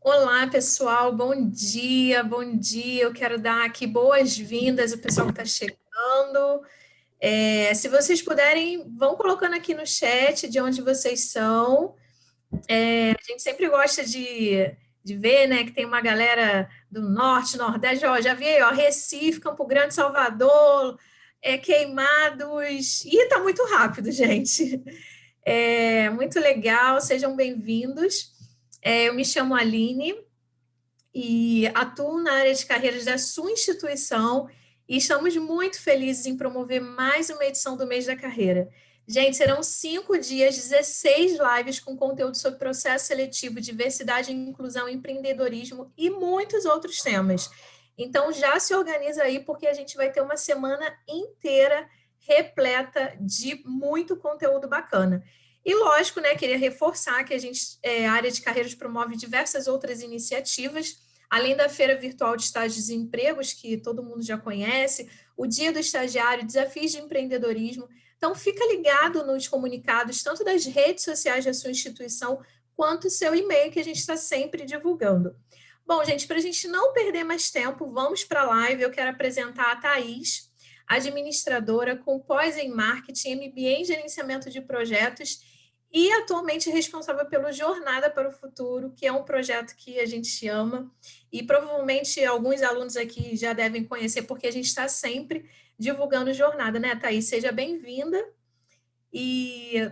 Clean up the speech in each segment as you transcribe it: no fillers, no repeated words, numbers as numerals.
Olá, pessoal, bom dia, bom dia. Eu quero dar aqui boas-vindas ao pessoal que está chegando. Se vocês puderem, vão colocando aqui no chat de onde vocês são. A gente sempre gosta de ver, né, que tem uma galera do norte, nordeste, ó, já vi aí, ó, Recife, Campo Grande, Salvador, Queimados. Ih, tá muito rápido, gente. Muito legal, sejam bem-vindos. Eu me chamo Aline e atuo na área de carreiras da sua instituição e estamos muito felizes em promover mais uma edição do Mês da Carreira. Gente, serão 5 dias, 16 lives com conteúdo sobre processo seletivo, diversidade, inclusão, empreendedorismo e muitos outros temas. Então, já se organiza aí, porque a gente vai ter uma semana inteira repleta de muito conteúdo bacana. E, lógico, né, queria reforçar que a área de carreiras promove diversas outras iniciativas, além da Feira Virtual de Estágios e Empregos, que todo mundo já conhece, o Dia do Estagiário, Desafios de Empreendedorismo. Então, fica ligado nos comunicados, tanto das redes sociais da sua instituição, quanto o seu e-mail, que a gente está sempre divulgando. Bom, gente, para a gente não perder mais tempo, vamos para a live. Eu quero apresentar a Thaís, administradora com pós em marketing, MBA em gerenciamento de projetos e atualmente responsável pelo Jornada para o Futuro, que é um projeto que a gente ama e provavelmente alguns alunos aqui já devem conhecer, porque a gente está sempre divulgando Jornada, né, Thaís? Seja bem-vinda. E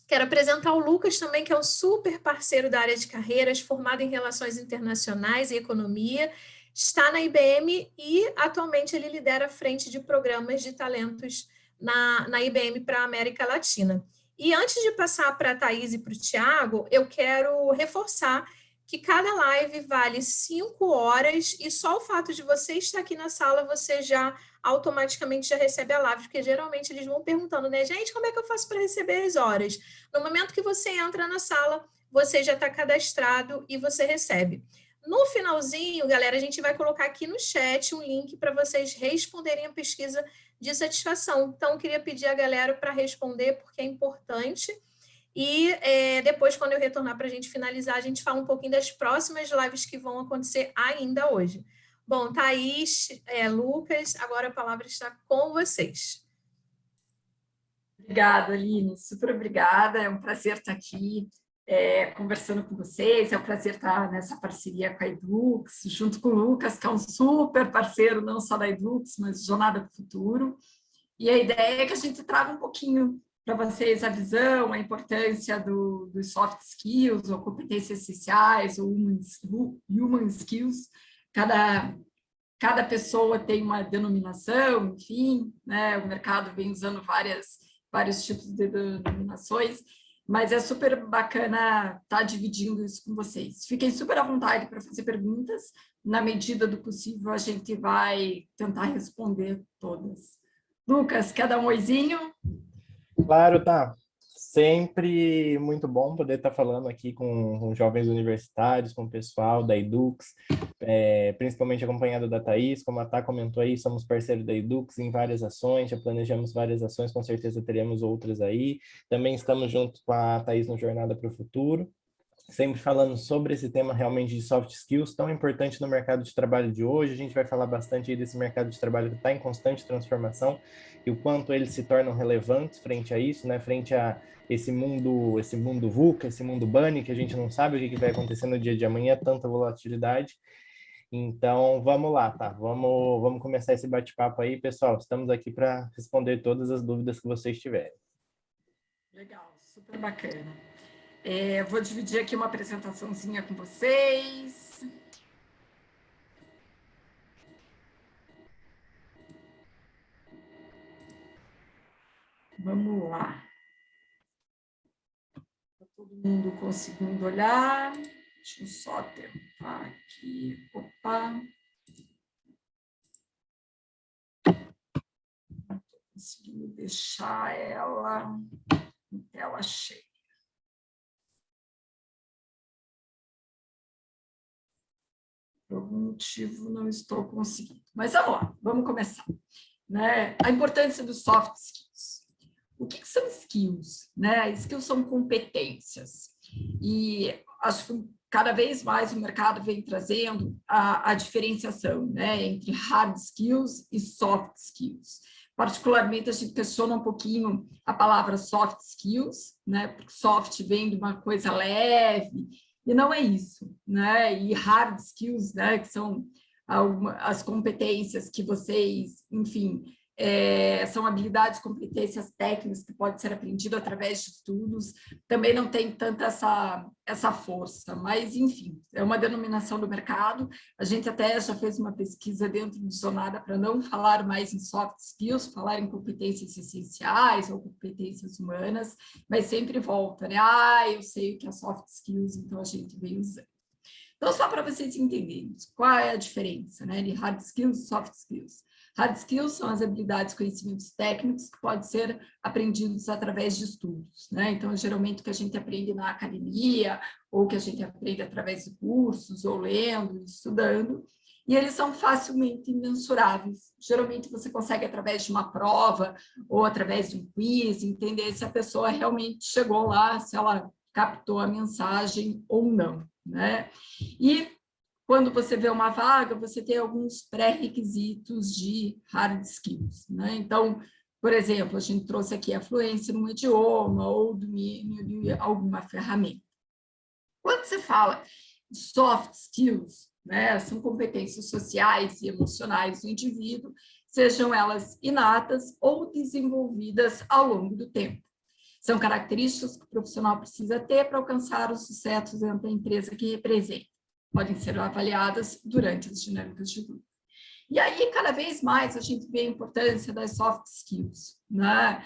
quero apresentar o Lucas também, que é um super parceiro da área de carreiras, formado em Relações Internacionais e Economia, está na IBM e atualmente ele lidera a frente de programas de talentos na IBM para a América Latina. E antes de passar para a Thaís e para o Tiago, eu quero reforçar que cada live vale 5 horas e só o fato de você estar aqui na sala, você já automaticamente já recebe a live, porque geralmente eles vão perguntando, né, gente, como é que eu faço para receber as horas? No momento que você entra na sala, você já está cadastrado e você recebe. No finalzinho, galera, a gente vai colocar aqui no chat um link para vocês responderem a pesquisa de satisfação. Então, queria pedir a galera para responder, porque é importante. E depois, quando eu retornar para a gente finalizar, a gente fala um pouquinho das próximas lives que vão acontecer ainda hoje. Bom, Thaís, Lucas, agora a palavra está com vocês. Obrigada, Aline, super obrigada, é um prazer estar aqui conversando com vocês, é um prazer estar nessa parceria com a Edux, junto com o Lucas, que é um super parceiro, não só da Edux, mas Jornada para o Futuro, e a ideia é que a gente traga um pouquinho para vocês a visão, a importância dos soft skills, ou competências essenciais, ou human skills, cada pessoa tem uma denominação, enfim, né? O mercado vem usando vários tipos de denominações, mas é super bacana estar dividindo isso com vocês. Fiquem super à vontade para fazer perguntas, na medida do possível a gente vai tentar responder todas. Lucas, quer dar um oizinho? Claro, tá. Sempre muito bom poder estar falando aqui com jovens universitários, com o pessoal da Edux, principalmente acompanhado da Thaís, como a Tá comentou aí, somos parceiros da Edux em várias ações, já planejamos várias ações, com certeza teremos outras aí. Também estamos junto com a Thaís no Jornada para o Futuro, sempre falando sobre esse tema realmente de soft skills, tão importante no mercado de trabalho de hoje. A gente vai falar bastante aí desse mercado de trabalho que está em constante transformação e o quanto eles se tornam relevantes frente a isso, né? Frente a esse mundo VUCA, esse mundo bunny, que a gente não sabe o que vai acontecer no dia de amanhã, tanta volatilidade. Então, vamos lá, tá? Vamos começar esse bate-papo aí, pessoal. Estamos aqui para responder todas as dúvidas que vocês tiverem. Legal, super bacana. Vou dividir aqui uma apresentaçãozinha com vocês. Vamos lá. Está todo mundo conseguindo olhar? Deixa eu só tentar aqui. Opa! Não estou conseguindo deixar ela em tela cheia. Por algum motivo não estou conseguindo. Mas vamos lá, vamos começar. Né? A importância dos soft skills. O que são skills? Né? Skills são competências. E acho que cada vez mais o mercado vem trazendo a diferenciação, né, entre hard skills e soft skills. Particularmente, a gente questiona um pouquinho a palavra soft skills, né, porque soft vem de uma coisa leve, e não é isso, né, e hard skills, né, que são as competências que vocês, enfim, são habilidades, competências técnicas que podem ser aprendidas através de estudos, também não tem tanta essa força, mas, enfim, é uma denominação do mercado. A gente até já fez uma pesquisa dentro do Zonada para não falar mais em soft skills, falar em competências essenciais ou competências humanas, mas sempre volta, né? Eu sei o que é soft skills, então a gente vem usando. Então, só para vocês entenderem qual é a diferença, né, de hard skills e soft skills. Hard skills são as habilidades, conhecimentos técnicos que podem ser aprendidos através de estudos, né? Então, geralmente, o que a gente aprende na academia, ou que a gente aprende através de cursos, ou lendo, estudando, e eles são facilmente mensuráveis. Geralmente, você consegue, através de uma prova, ou através de um quiz, entender se a pessoa realmente chegou lá, se ela captou a mensagem ou não, né? E quando você vê uma vaga, você tem alguns pré-requisitos de hard skills, né? Então, por exemplo, a gente trouxe aqui a fluência num idioma ou domínio de alguma ferramenta. Quando você fala de soft skills, né, são competências sociais e emocionais do indivíduo, sejam elas inatas ou desenvolvidas ao longo do tempo. São características que o profissional precisa ter para alcançar o sucesso dentro da empresa que representa. Podem ser avaliadas durante as dinâmicas de grupo. E aí, cada vez mais, a gente vê a importância das soft skills, né?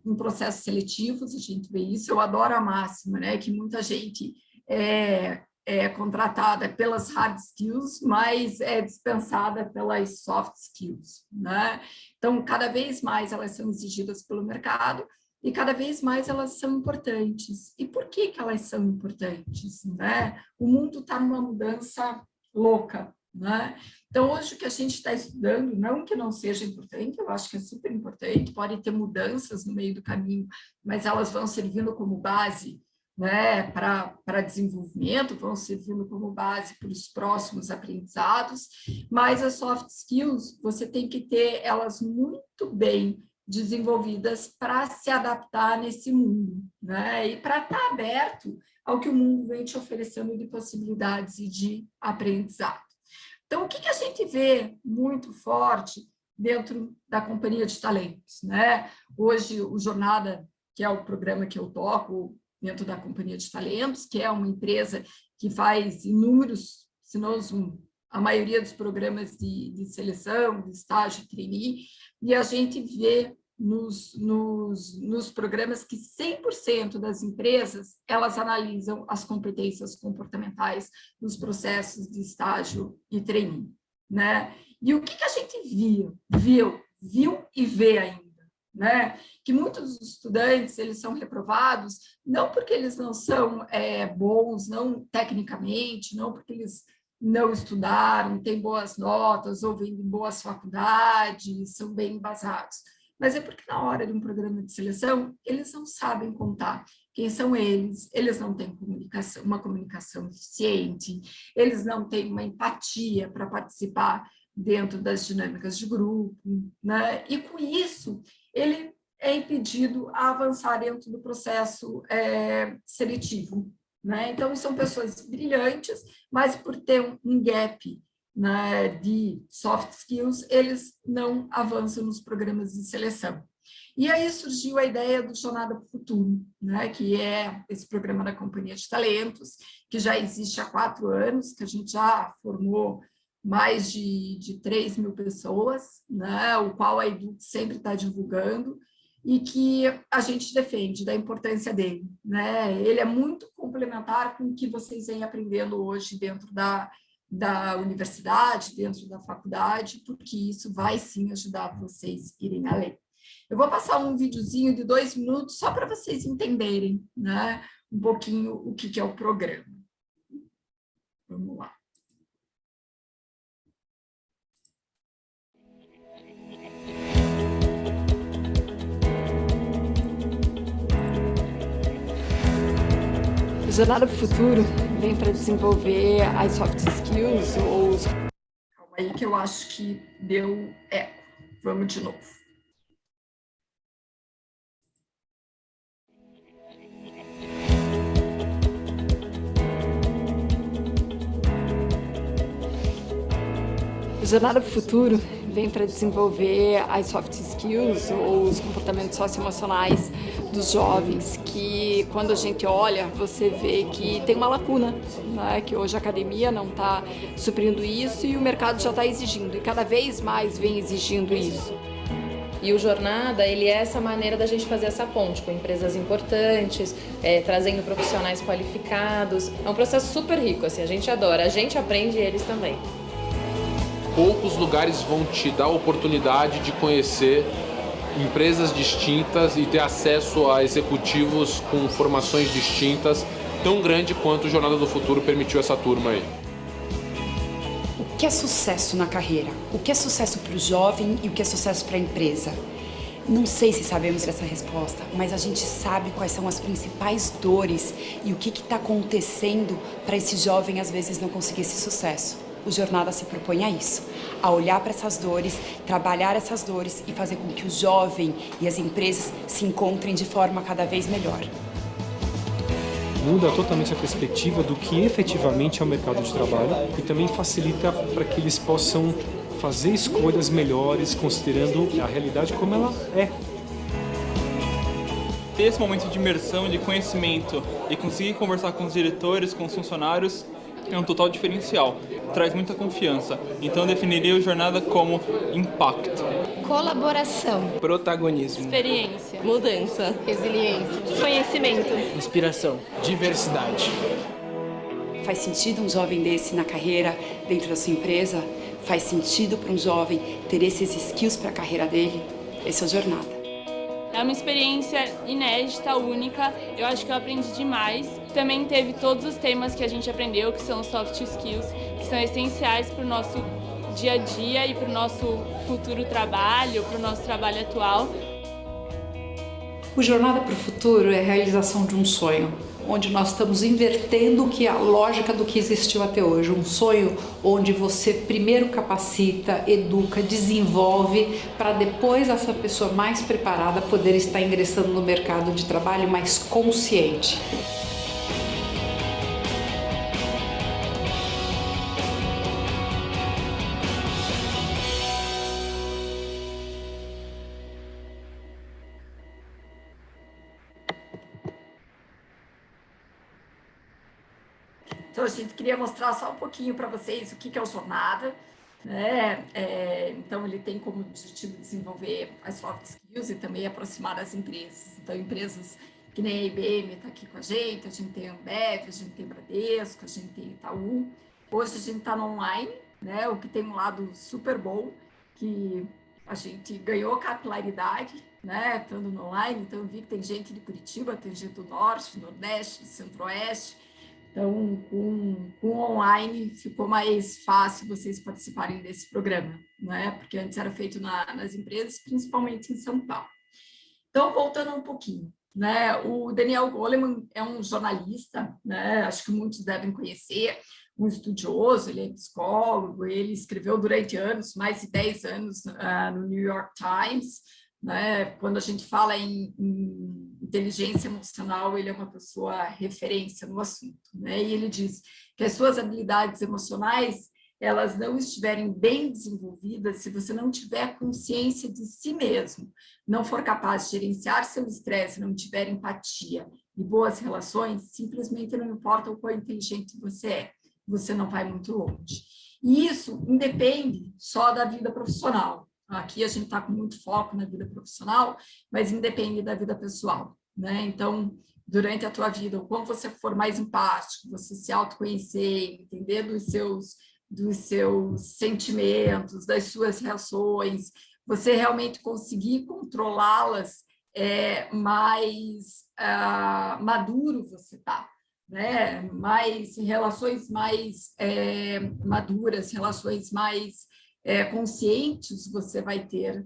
Em processos seletivos, a gente vê isso. Eu adoro a máxima, né? Que muita gente é contratada pelas hard skills, mas é dispensada pelas soft skills, né? Então, cada vez mais elas são exigidas pelo mercado, e cada vez mais elas são importantes. E por que elas são importantes, né? O mundo está numa mudança louca, né? Então, hoje o que a gente está estudando, não que não seja importante, eu acho que é super importante, podem ter mudanças no meio do caminho, mas elas vão servindo como base, né, para desenvolvimento, vão servindo como base para os próximos aprendizados, mas as soft skills, você tem que ter elas muito bem desenvolvidas para se adaptar nesse mundo, né? E para estar aberto ao que o mundo vem te oferecendo de possibilidades e de aprendizado. Então, o que a gente vê muito forte dentro da Companhia de Talentos, né? Hoje, o Jornada, que é o programa que eu toco dentro da Companhia de Talentos, que é uma empresa que faz inúmeros, se não a maioria dos programas de seleção, de estágio, trainee, e a gente vê nos programas que 100% das empresas, elas analisam as competências comportamentais nos processos de estágio e trainee, né? E o que a gente viu e vê ainda, né? Que muitos dos estudantes, eles são reprovados, não porque eles não são bons, não tecnicamente, não porque eles não estudaram, têm boas notas, ou vêm de boas faculdades, são bem embasados, mas é porque na hora de um programa de seleção, eles não sabem contar quem são eles não têm uma comunicação eficiente, eles não têm uma empatia para participar dentro das dinâmicas de grupo, né? E com isso, ele é impedido a avançar dentro do processo seletivo, né? Então, são pessoas brilhantes, mas por ter um gap, né, de soft skills, eles não avançam nos programas de seleção. E aí surgiu a ideia do Jornada para o Futuro, né, que é esse programa da Companhia de Talentos, que já existe há 4 anos, que a gente já formou mais de 3 mil pessoas, né, o qual a Edux sempre está divulgando, e que a gente defende da importância dele, né? Ele é muito complementar com o que vocês vêm aprendendo hoje dentro da universidade, dentro da faculdade, porque isso vai sim ajudar vocês a irem além. Eu vou passar um videozinho de 2 minutos só para vocês entenderem, né, um pouquinho o que é o programa. Vamos lá. Jornada para o Futuro vem para desenvolver as soft skills ou os... Calma aí que eu acho que deu eco. Vamos de novo. Jornada para o Futuro vem para desenvolver as soft skills ou os comportamentos socioemocionais dos jovens, que quando a gente olha, você vê que tem uma lacuna, né? Que hoje a academia não está suprindo isso e o mercado já está exigindo, e cada vez mais vem exigindo isso. E o Jornada, ele é essa maneira da gente fazer essa ponte com empresas importantes, trazendo profissionais qualificados. É um processo super rico, assim, a gente adora, a gente aprende e eles também. Poucos lugares vão te dar a oportunidade de conhecer empresas distintas e ter acesso a executivos com formações distintas, tão grande quanto o Jornada do Futuro permitiu essa turma aí. O que é sucesso na carreira? O que é sucesso para o jovem e o que é sucesso para a empresa? Não sei se sabemos essa resposta, mas a gente sabe quais são as principais dores e o que está acontecendo para esse jovem às vezes não conseguir esse sucesso. O Jornada se propõe a isso, a olhar para essas dores, trabalhar essas dores e fazer com que o jovem e as empresas se encontrem de forma cada vez melhor. Muda totalmente a perspectiva do que efetivamente é o mercado de trabalho e também facilita para que eles possam fazer escolhas melhores, considerando a realidade como ela é. Ter esse momento de imersão, de conhecimento e conseguir conversar com os diretores, com os funcionários, é um total diferencial, traz muita confiança. Então eu definiria o Jornada como impacto. Colaboração, protagonismo, experiência, mudança, resiliência, conhecimento, inspiração, diversidade. Faz sentido um jovem desse na carreira, dentro da sua empresa? Faz sentido para um jovem ter esses skills para a carreira dele? Esse é o Jornada. É uma experiência inédita, única, eu acho que eu aprendi demais. Também teve todos os temas que a gente aprendeu, que são soft skills, que são essenciais para o nosso dia a dia e para o nosso futuro trabalho, para o nosso trabalho atual. O Jornada para o Futuro é a realização de um sonho, onde nós estamos invertendo a lógica do que existiu até hoje. Um sonho onde você primeiro capacita, educa, desenvolve, para depois essa pessoa mais preparada poder estar ingressando no mercado de trabalho mais consciente. Então, a gente queria mostrar só um pouquinho para vocês o que é o Jornada, né? Então, ele tem como objetivo desenvolver as soft skills e também aproximar as empresas. Então, empresas que nem a IBM está aqui com a gente tem a Ambev, a gente tem Bradesco, a gente tem Itaú. Hoje a gente está no online, né? O que tem um lado super bom, que a gente ganhou capilaridade, né? Estando no online. Então, eu vi que tem gente de Curitiba, tem gente do Norte, Nordeste, Centro-Oeste. Então, com online, ficou mais fácil vocês participarem desse programa, né? Porque antes era feito nas empresas, principalmente em São Paulo. Então, voltando um pouquinho, né? O Daniel Goleman é um jornalista, né? Acho que muitos devem conhecer, um estudioso, ele é psicólogo, ele escreveu durante anos, mais de 10 anos, no New York Times, né? Quando a gente fala em inteligência emocional, ele é uma pessoa referência no assunto, né? E ele diz que as suas habilidades emocionais, elas não estiverem bem desenvolvidas se você não tiver consciência de si mesmo, não for capaz de gerenciar seu estresse, não tiver empatia e boas relações, simplesmente não importa o quão inteligente você não vai muito longe. E isso independe só da vida profissional. Aqui a gente está com muito foco na vida profissional, mas independe da vida pessoal, né? Então, durante a tua vida, o quanto você for mais empático, você se autoconhecer, entender dos seus sentimentos, das suas reações, você realmente conseguir controlá-las, mais maduro você está, né? Relações mais maduras, relações mais conscientes você vai ter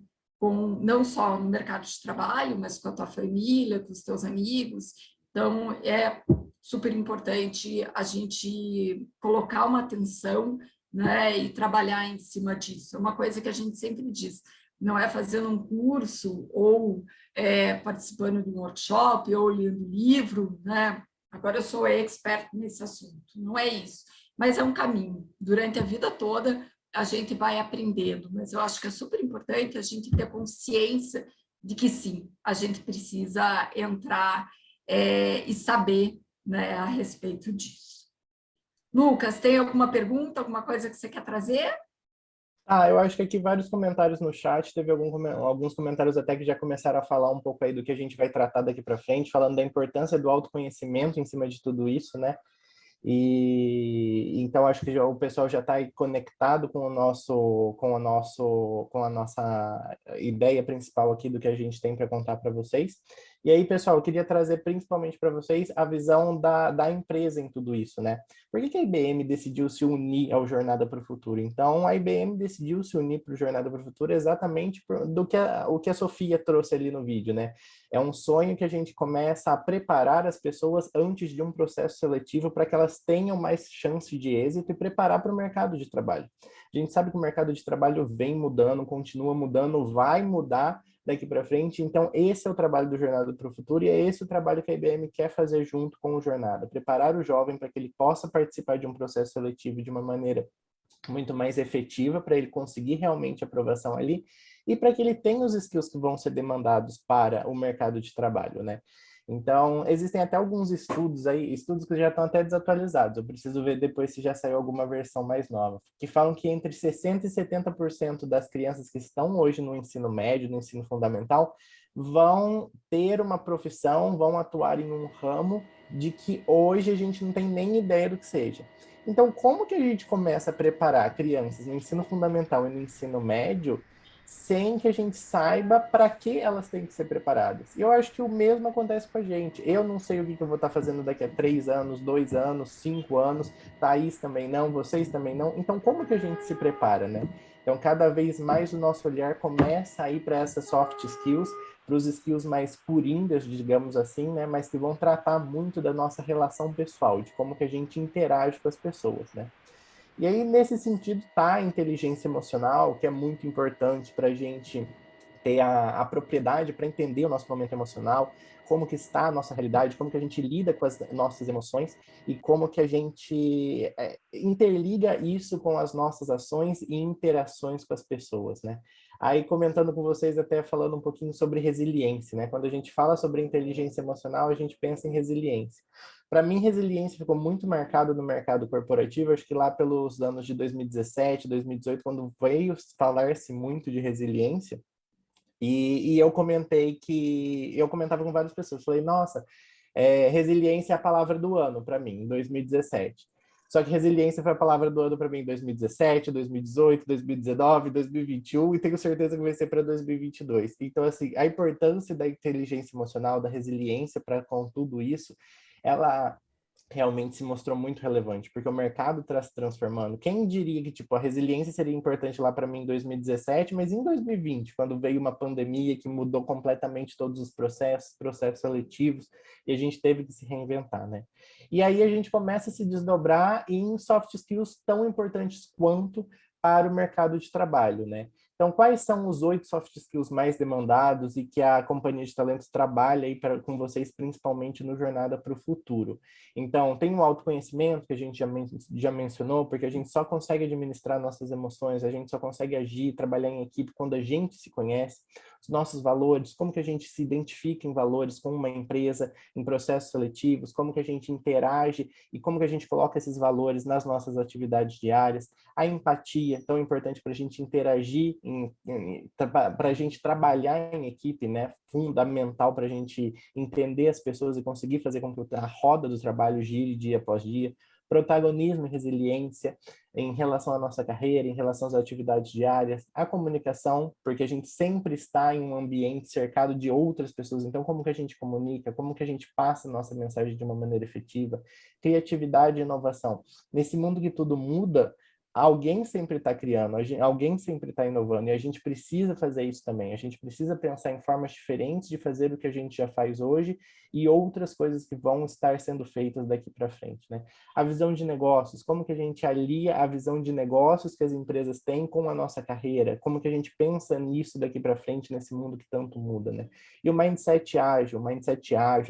não só no mercado de trabalho, mas com a tua família, com os teus amigos. Então, é super importante a gente colocar uma atenção, né, e trabalhar em cima disso. É uma coisa que a gente sempre diz, não é fazendo um curso ou participando de um workshop ou lendo livro, né? Agora eu sou expert nesse assunto, não é isso. Mas é um caminho. Durante a vida toda a gente vai aprendendo, mas eu acho que é super importante a gente ter consciência de que sim, a gente precisa entrar e saber, né, a respeito disso. Lucas, tem alguma pergunta, alguma coisa que você quer trazer? Eu acho que aqui vários comentários no chat, teve alguns comentários até que já começaram a falar um pouco aí do que a gente vai tratar daqui para frente, falando da importância do autoconhecimento em cima de tudo isso, né? E então acho que o pessoal já está aí conectado com a nossa ideia principal aqui do que a gente tem para contar para vocês. E aí, pessoal, eu queria trazer principalmente para vocês a visão da empresa em tudo isso, né? Por que a IBM decidiu se unir ao Jornada para o Futuro? Então, a IBM decidiu se unir para o Jornada para o Futuro exatamente o que a Sofia trouxe ali no vídeo, né? É um sonho que a gente começa a preparar as pessoas antes de um processo seletivo para que elas tenham mais chance de êxito e preparar para o mercado de trabalho. A gente sabe que o mercado de trabalho vem mudando, continua mudando, vai mudar daqui para frente. Então, esse é o trabalho do Jornada para o Futuro e é esse o trabalho que a IBM quer fazer junto com o Jornada. Preparar o jovem para que ele possa participar de um processo seletivo de uma maneira muito mais efetiva, para ele conseguir realmente aprovação ali e para que ele tenha os skills que vão ser demandados para o mercado de trabalho, né? Então, existem até alguns estudos aí, estudos que já estão até desatualizados, eu preciso ver depois se já saiu alguma versão mais nova, que falam que entre 60% e 70% das crianças que estão hoje no ensino médio, no ensino fundamental, vão ter uma profissão, vão atuar em um ramo de que hoje a gente não tem nem ideia do que seja. Então, como que a gente começa a preparar crianças no ensino fundamental e no ensino médio sem que a gente saiba para que elas têm que ser preparadas? E eu acho que o mesmo acontece com a gente. Eu não sei o que eu vou estar fazendo daqui a 3 anos, 2 anos, 5 anos, Thaís também não, vocês também não. Então, como que a gente se prepara, né? Então, cada vez mais o nosso olhar começa a ir para essas soft skills, para os skills mais coringas, digamos assim, né? Mas que vão tratar muito da nossa relação pessoal, de como que a gente interage com as pessoas, né? E aí, nesse sentido, tá a inteligência emocional, que é muito importante para a gente ter a propriedade para entender o nosso momento emocional, como que está a nossa realidade, como que a gente lida com as nossas emoções e como que a gente interliga isso com as nossas ações e interações com as pessoas, né? Aí, comentando com vocês, até falando um pouquinho sobre resiliência, né? Quando a gente fala sobre inteligência emocional, a gente pensa em resiliência. Para mim, resiliência ficou muito marcado no mercado corporativo, acho que lá pelos anos de 2017, 2018, quando veio falar-se muito de resiliência, e eu comentava com várias pessoas, falei, nossa, resiliência é a palavra do ano para mim, em 2017. Só que resiliência foi a palavra do ano para mim em 2017, 2018, 2019, 2021 e tenho certeza que vai ser para 2022. Então, assim, a importância da inteligência emocional, da resiliência para com tudo isso, ela realmente se mostrou muito relevante, porque o mercado está se transformando. Quem diria que tipo a resiliência seria importante lá para mim em 2017, mas em 2020, quando veio uma pandemia que mudou completamente todos os processos seletivos, e a gente teve que se reinventar, né? E aí a gente começa a se desdobrar em soft skills tão importantes quanto para o mercado de trabalho, né? Então, quais são os 8 soft skills mais demandados e que a Companhia de Talentos trabalha aí com vocês, principalmente no Jornada para o Futuro? Então, tem o autoconhecimento, que a gente já mencionou, porque a gente só consegue administrar nossas emoções, a gente só consegue agir, trabalhar em equipe quando a gente se conhece, os nossos valores, como que a gente se identifica em valores com uma empresa, em processos seletivos, como que a gente interage e como que a gente coloca esses valores nas nossas atividades diárias, a empatia, tão importante para a gente interagir, para a gente trabalhar em equipe, né? Fundamental para a gente entender as pessoas e conseguir fazer com que a roda do trabalho gire dia após dia. Protagonismo e resiliência em relação à nossa carreira, em relação às atividades diárias, a comunicação, porque a gente sempre está em um ambiente cercado de outras pessoas, então como que a gente comunica, como que a gente passa a nossa mensagem de uma maneira efetiva, criatividade e inovação. Nesse mundo que tudo muda, alguém sempre está criando, alguém sempre está inovando, e a gente precisa fazer isso também. A gente precisa pensar em formas diferentes de fazer o que a gente já faz hoje e outras coisas que vão estar sendo feitas daqui para frente, né? A visão de negócios, como que a gente alia a visão de negócios que as empresas têm com a nossa carreira, como que a gente pensa nisso daqui para frente, nesse mundo que tanto muda, né? E o mindset ágil,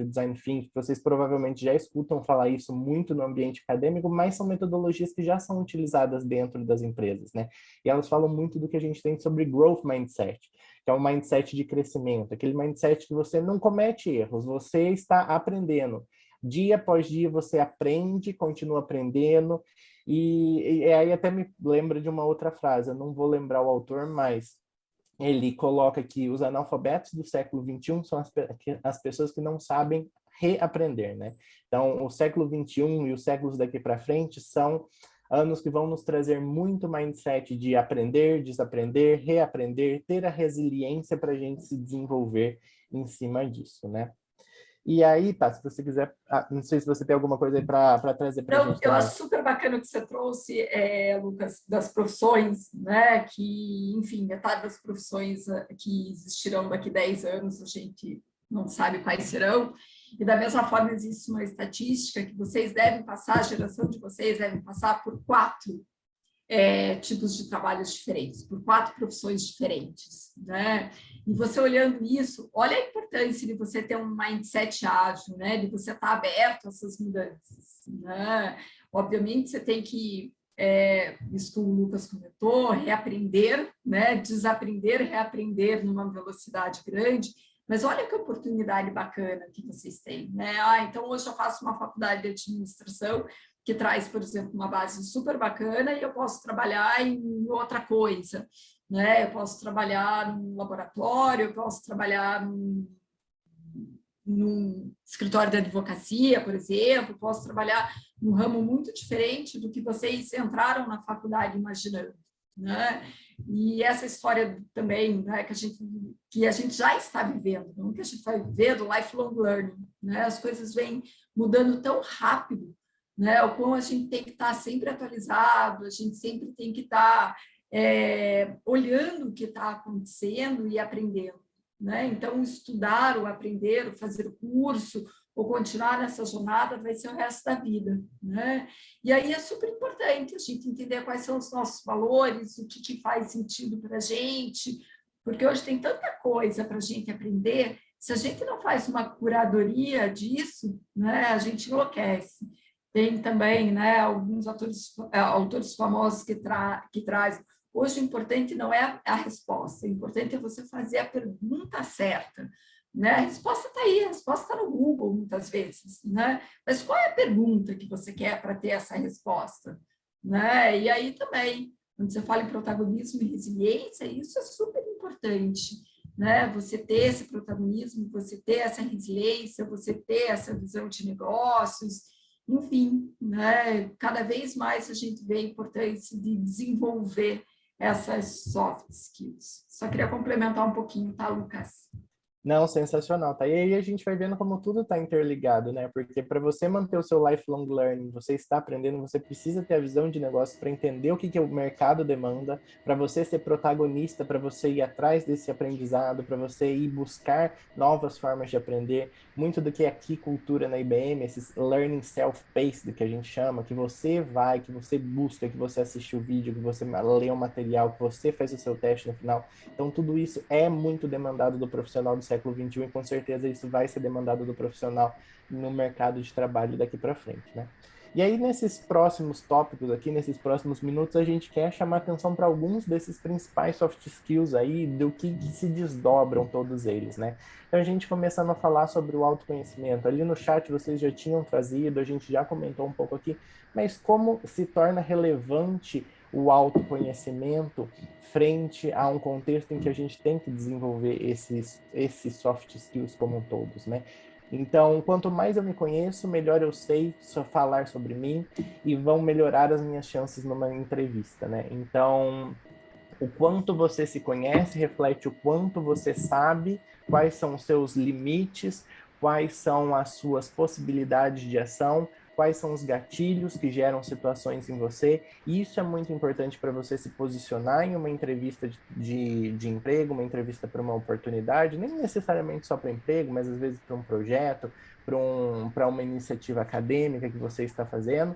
design thinking, vocês provavelmente já escutam falar isso muito no ambiente acadêmico, mas são metodologias que já são utilizadas dentro das empresas, né? E elas falam muito do que a gente tem sobre growth mindset, que é um mindset de crescimento, aquele mindset que você não comete erros, você está aprendendo. Dia após dia você aprende, continua aprendendo, e aí até me lembra de uma outra frase, eu não vou lembrar o autor, mas ele coloca que os analfabetos do século XXI são as pessoas que não sabem reaprender, né? Então, o século XXI e os séculos daqui para frente são anos que vão nos trazer muito mindset de aprender, desaprender, reaprender, ter a resiliência para a gente se desenvolver em cima disso, né? E aí, tá, se você quiser, não sei se você tem alguma coisa aí para trazer para a gente. Eu acho super bacana o que você trouxe, Lucas, das profissões, né? Que, enfim, metade das profissões que existirão daqui a 10 anos, a gente não sabe quais serão. E da mesma forma existe uma estatística que vocês devem passar, a geração de vocês deve passar por 4 tipos de trabalhos diferentes, por 4 profissões diferentes, né? E você olhando isso, olha a importância de você ter um mindset ágil, né? De você estar aberto a essas mudanças, né? Obviamente você tem que, isso que o Lucas comentou, reaprender, né? Desaprender, reaprender numa velocidade grande. Mas olha que oportunidade bacana que vocês têm, né? Então hoje eu faço uma faculdade de administração que traz, por exemplo, uma base super bacana e eu posso trabalhar em outra coisa, né? Eu posso trabalhar num laboratório, eu posso trabalhar num escritório de advocacia, por exemplo, posso trabalhar num ramo muito diferente do que vocês entraram na faculdade imaginando, né? E essa história também, né, que a gente já está vivendo, não que a gente vai viver do lifelong learning, né? As coisas vêm mudando tão rápido, né? O quão a gente tem que estar sempre atualizado, a gente sempre tem que estar olhando o que está acontecendo e aprendendo, né? Então, estudar, ou aprender, ou fazer curso, ou continuar nessa jornada vai ser o resto da vida, né? E aí é super importante a gente entender quais são os nossos valores, o que faz sentido para a gente, porque hoje tem tanta coisa para a gente aprender, se a gente não faz uma curadoria disso, né, a gente enlouquece. Tem também, né, alguns autores famosos que trazem. Hoje o importante não é a resposta, o importante é você fazer a pergunta certa, né? A resposta está aí, a resposta está no Google muitas vezes, né? Mas qual é a pergunta que você quer para ter essa resposta, né? E aí também, quando você fala em protagonismo e resiliência, isso é super importante, né? Você ter esse protagonismo, você ter essa resiliência, você ter essa visão de negócios, enfim, né? Cada vez mais a gente vê a importância de desenvolver essas soft skills. Só queria complementar um pouquinho, tá, Lucas? Não, sensacional, tá? E aí a gente vai vendo como tudo está interligado, né? Porque para você manter o seu lifelong learning, você está aprendendo, você precisa ter a visão de negócio para entender o que o mercado demanda, para você ser protagonista, para você ir atrás desse aprendizado, para você ir buscar novas formas de aprender. Muito do que é aqui cultura na IBM, esses learning self-paced que a gente chama, que você vai, que você busca, que você assiste o vídeo, que você lê o material, que você faz o seu teste no final. Então tudo isso é muito demandado do profissional do século XXI e com certeza isso vai ser demandado do profissional no mercado de trabalho daqui para frente, né? E aí nesses próximos tópicos aqui, nesses próximos minutos, a gente quer chamar atenção para alguns desses principais soft skills aí, do que se desdobram todos eles, né? Então a gente começando a falar sobre o autoconhecimento. Ali no chat vocês já tinham trazido, a gente já comentou um pouco aqui, mas como se torna relevante o autoconhecimento frente a um contexto em que a gente tem que desenvolver esses soft skills como todos, né? Então, quanto mais eu me conheço, melhor eu sei falar sobre mim e vão melhorar as minhas chances numa entrevista, né? Então, o quanto você se conhece reflete o quanto você sabe, quais são os seus limites, quais são as suas possibilidades de ação, quais são os gatilhos que geram situações em você. E isso é muito importante para você se posicionar em uma entrevista de emprego, uma entrevista para uma oportunidade, nem necessariamente só para emprego, mas às vezes para um projeto, para uma iniciativa acadêmica que você está fazendo.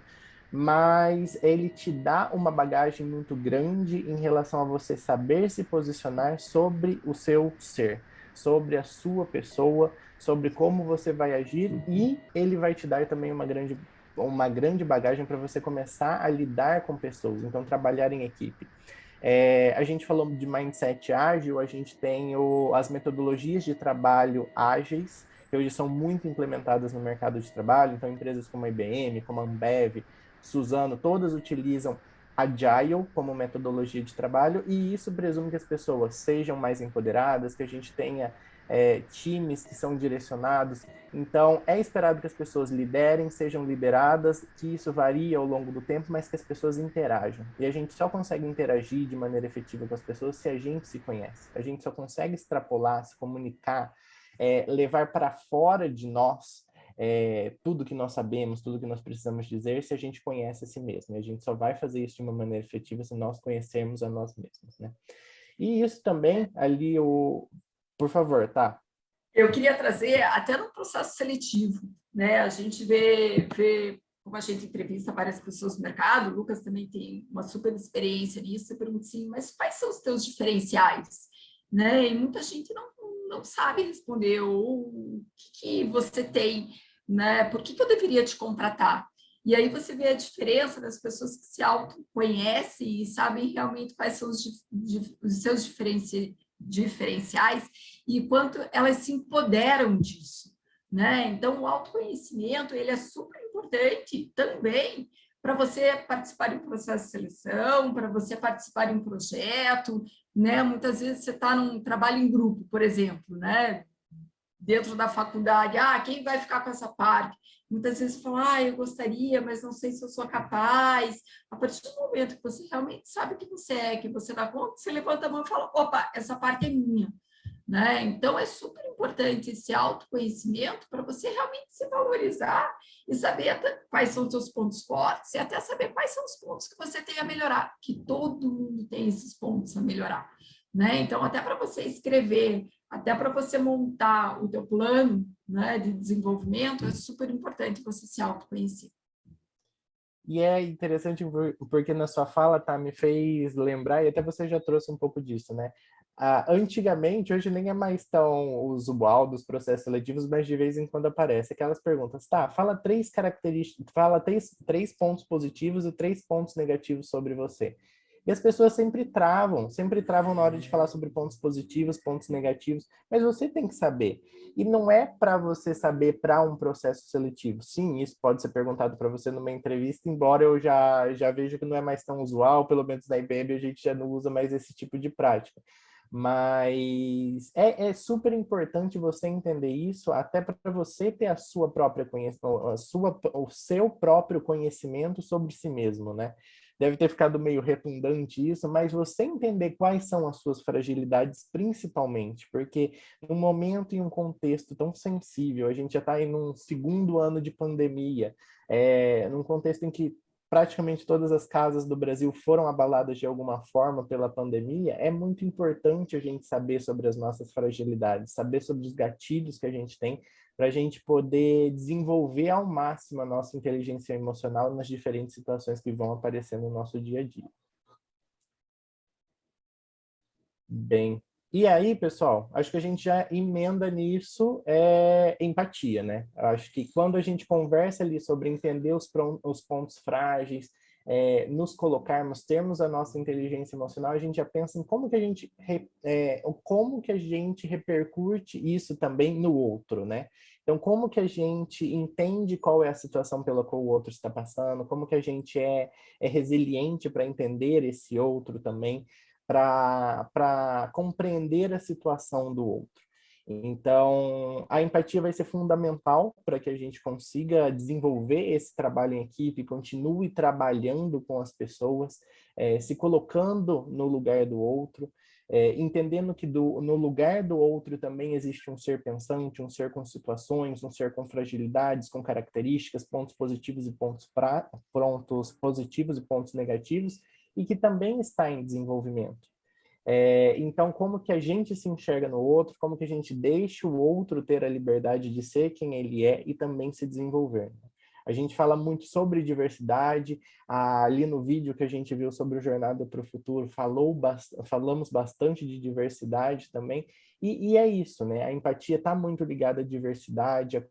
Mas ele te dá uma bagagem muito grande em relação a você saber se posicionar sobre o seu ser, sobre a sua pessoa, sobre como você vai agir, e ele vai te dar também uma grande bagagem para você começar a lidar com pessoas, então trabalhar em equipe. A gente falou de mindset ágil, a gente tem as metodologias de trabalho ágeis, que hoje são muito implementadas no mercado de trabalho, então empresas como a IBM, como a Ambev, Suzano, todas utilizam Agile como metodologia de trabalho, e isso presume que as pessoas sejam mais empoderadas, que a gente tenha times que são direcionados. Então, é esperado que as pessoas liderem, sejam lideradas, que isso varie ao longo do tempo, mas que as pessoas interajam. E a gente só consegue interagir de maneira efetiva com as pessoas se a gente se conhece. A gente só consegue extrapolar, se comunicar, levar para fora de nós tudo que nós sabemos, tudo que nós precisamos dizer, se a gente conhece a si mesmo. E a gente só vai fazer isso de uma maneira efetiva se nós conhecermos a nós mesmos, né? E isso também, ali, por favor, tá? Eu queria trazer até no processo seletivo, né? A gente vê como a gente entrevista várias pessoas no mercado, o Lucas também tem uma super experiência nisso, eu pergunto assim, mas quais são os teus diferenciais? Né? E muita gente não sabe responder, ou o que você tem, né? Por que eu deveria te contratar? E aí você vê a diferença das pessoas que se autoconhecem e sabem realmente quais são os seus diferenciais e quanto elas se empoderam disso, né? Então, o autoconhecimento, ele é super importante também para você participar de um processo de seleção, para você participar de um projeto, né? Muitas vezes você está num trabalho em grupo, por exemplo, né? Dentro da faculdade, quem vai ficar com essa parte? Muitas vezes você fala, eu gostaria, mas não sei se eu sou capaz. A partir do momento que você realmente sabe que você é, que você dá conta, você levanta a mão e fala, opa, essa parte é minha. Né? Então, é super importante esse autoconhecimento para você realmente se valorizar e saber quais são os seus pontos fortes e até saber quais são os pontos que você tem a melhorar, que todo mundo tem esses pontos a melhorar. Né? Então, até para você escrever, até para você montar o teu plano, né, de desenvolvimento, é super importante você se autoconhecer. E é interessante porque na sua fala, tá, me fez lembrar, e até você já trouxe um pouco disso, né? Antigamente, hoje nem é mais tão usual dos processos seletivos, mas de vez em quando aparece aquelas perguntas, tá, fala três características, fala três pontos positivos e 3 pontos negativos sobre você. E as pessoas sempre travam na hora de falar sobre pontos positivos, pontos negativos, mas você tem que saber. E não é para você saber para um processo seletivo. Sim, isso pode ser perguntado para você numa entrevista, embora eu já vejo que não é mais tão usual, pelo menos na IBM a gente já não usa mais esse tipo de prática. Mas é super importante você entender isso, até para você ter a sua própria o seu próprio conhecimento sobre si mesmo, né? Deve ter ficado meio redundante isso, mas você entender quais são as suas fragilidades principalmente, porque num momento e um contexto tão sensível, a gente já está em um segundo ano de pandemia, num contexto em que praticamente todas as casas do Brasil foram abaladas de alguma forma pela pandemia, é muito importante a gente saber sobre as nossas fragilidades, saber sobre os gatilhos que a gente tem, para a gente poder desenvolver ao máximo a nossa inteligência emocional nas diferentes situações que vão aparecer no nosso dia a dia. Bem, e aí, pessoal, acho que a gente já emenda nisso empatia, né? Acho que quando a gente conversa ali sobre entender os pontos frágeis, nos colocarmos, termos a nossa inteligência emocional, a gente já pensa em como que a gente repercute isso também no outro, né? Então, como que a gente entende qual é a situação pela qual o outro está passando, como que a gente é resiliente para entender esse outro também, para compreender a situação do outro. Então, a empatia vai ser fundamental para que a gente consiga desenvolver esse trabalho em equipe, continue trabalhando com as pessoas, se colocando no lugar do outro. entendendo que no lugar do outro também existe um ser pensante, um ser com situações, um ser com fragilidades, com características, pontos positivos e pontos negativos, e que também está em desenvolvimento. Então, como que a gente se enxerga no outro, como que a gente deixa o outro ter a liberdade de ser quem ele é e também se desenvolver. A gente fala muito sobre diversidade, ali no vídeo que a gente viu sobre o Jornada para o Futuro, falamos bastante de diversidade também, e é isso, né? A empatia está muito ligada à diversidade, a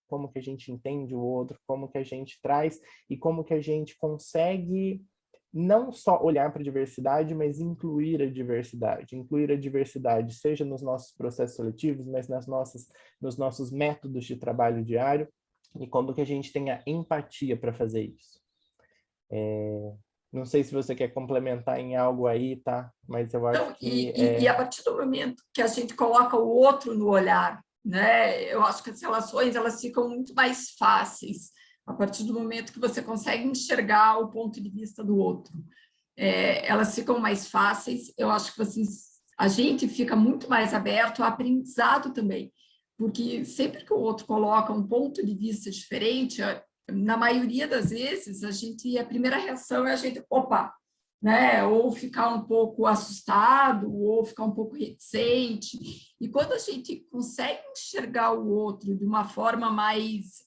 como que a gente entende o outro, como que a gente traz e como que a gente consegue não só olhar para a diversidade, mas incluir a diversidade, seja nos nossos processos seletivos, mas nos nossos métodos de trabalho diário, e como que a gente tenha empatia para fazer isso. Não sei se você quer complementar em algo aí, tá? Mas eu acho que... E a partir do momento que a gente coloca o outro no olhar, né? Eu acho que as relações elas ficam muito mais fáceis a partir do momento que você consegue enxergar o ponto de vista do outro. Elas ficam mais fáceis, eu acho que a gente fica muito mais aberto ao aprendizado também, porque sempre que o outro coloca um ponto de vista diferente, na maioria das vezes, a primeira reação é a gente, opa, né? Ou ficar um pouco assustado, ou ficar um pouco reticente. E quando a gente consegue enxergar o outro de uma forma mais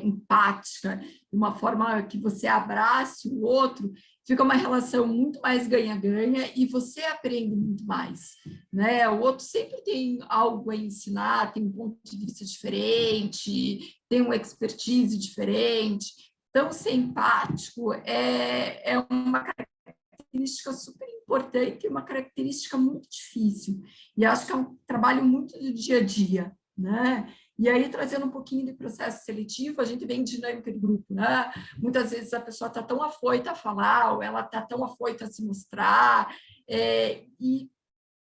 empática, de uma forma que você abrace o outro, fica uma relação muito mais ganha-ganha e você aprende muito mais, né? O outro sempre tem algo a ensinar, tem um ponto de vista diferente, tem uma expertise diferente. Então, ser empático é uma característica super importante, uma característica muito difícil. E acho que é um trabalho muito do dia a dia, né? E aí, trazendo um pouquinho de processo seletivo, a gente vem de dinâmica de grupo, né? Muitas vezes a pessoa está tão afoita a falar, ou ela está tão afoita a se mostrar, e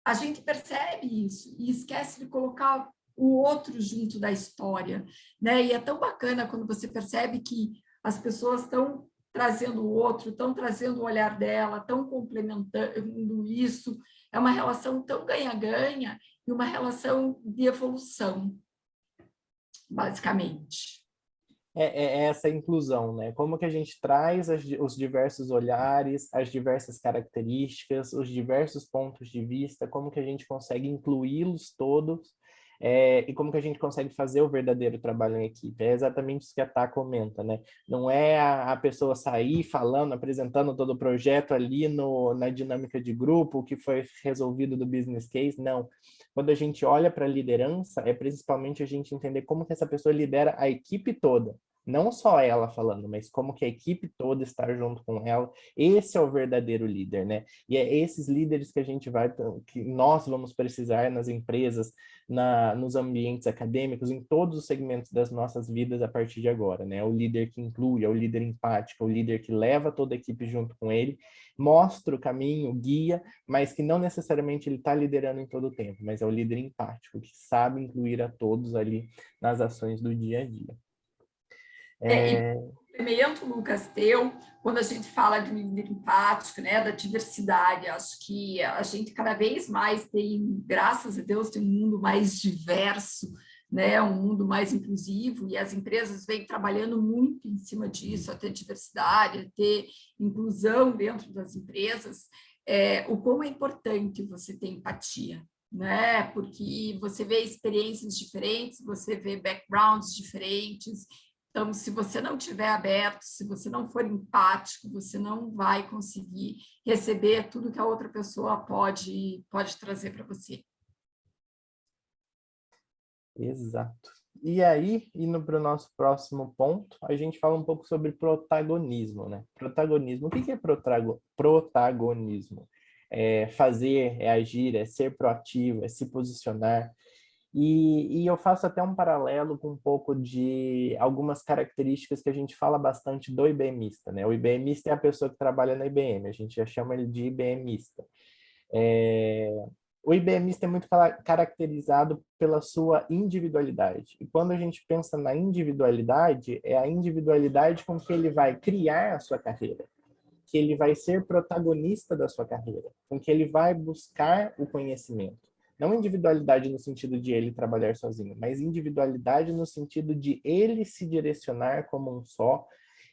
a gente percebe isso, e esquece de colocar o outro junto da história, né? E é tão bacana quando você percebe que as pessoas estão trazendo o outro, estão trazendo o olhar dela, estão complementando isso. É uma relação tão ganha-ganha e uma relação de evolução, basicamente. É essa inclusão, né? Como que a gente traz os diversos olhares, as diversas características, os diversos pontos de vista, como que a gente consegue incluí-los todos, e como que a gente consegue fazer o verdadeiro trabalho em equipe. É exatamente isso que a Tá comenta, né? Não é a pessoa sair falando, apresentando todo o projeto ali na dinâmica de grupo, o que foi resolvido do business case, não. Quando a gente olha para a liderança, é principalmente a gente entender como que essa pessoa lidera a equipe toda. Não só ela falando, mas como que a equipe toda está junto com ela. Esse é o verdadeiro líder, né? E é esses líderes que nós vamos precisar nas empresas, nos ambientes acadêmicos, em todos os segmentos das nossas vidas a partir de agora, né? O líder que inclui, é o líder empático, o líder que leva toda a equipe junto com ele, mostra o caminho, guia, mas que não necessariamente ele está liderando em todo o tempo, mas é o líder empático, que sabe incluir a todos ali nas ações do dia a dia. E complemento, Lucas, quando a gente fala de líder empático, né, da diversidade, acho que a gente cada vez mais tem, graças a Deus, tem um mundo mais diverso, né, um mundo mais inclusivo, e as empresas vêm trabalhando muito em cima disso, a ter diversidade, a ter inclusão dentro das empresas. O quão é importante você ter empatia, né? Porque você vê experiências diferentes, você vê backgrounds diferentes. Então, se você não estiver aberto, se você não for empático, você não vai conseguir receber tudo que a outra pessoa pode trazer para você. Exato. E aí, indo para o nosso próximo ponto, a gente fala um pouco sobre protagonismo, né? Protagonismo. O que é protagonismo? É fazer, é agir, é ser proativo, é se posicionar. E eu faço até um paralelo com um pouco de algumas características que a gente fala bastante do IBMista, né? O IBMista é a pessoa que trabalha na IBM, a gente já chama ele de IBMista. O IBMista é muito caracterizado pela sua individualidade. E quando a gente pensa na individualidade, é a individualidade com que ele vai criar a sua carreira. que ele vai ser protagonista da sua carreira, com que ele vai buscar o conhecimento. Não individualidade no sentido de ele trabalhar sozinho, mas individualidade no sentido de ele se direcionar como um só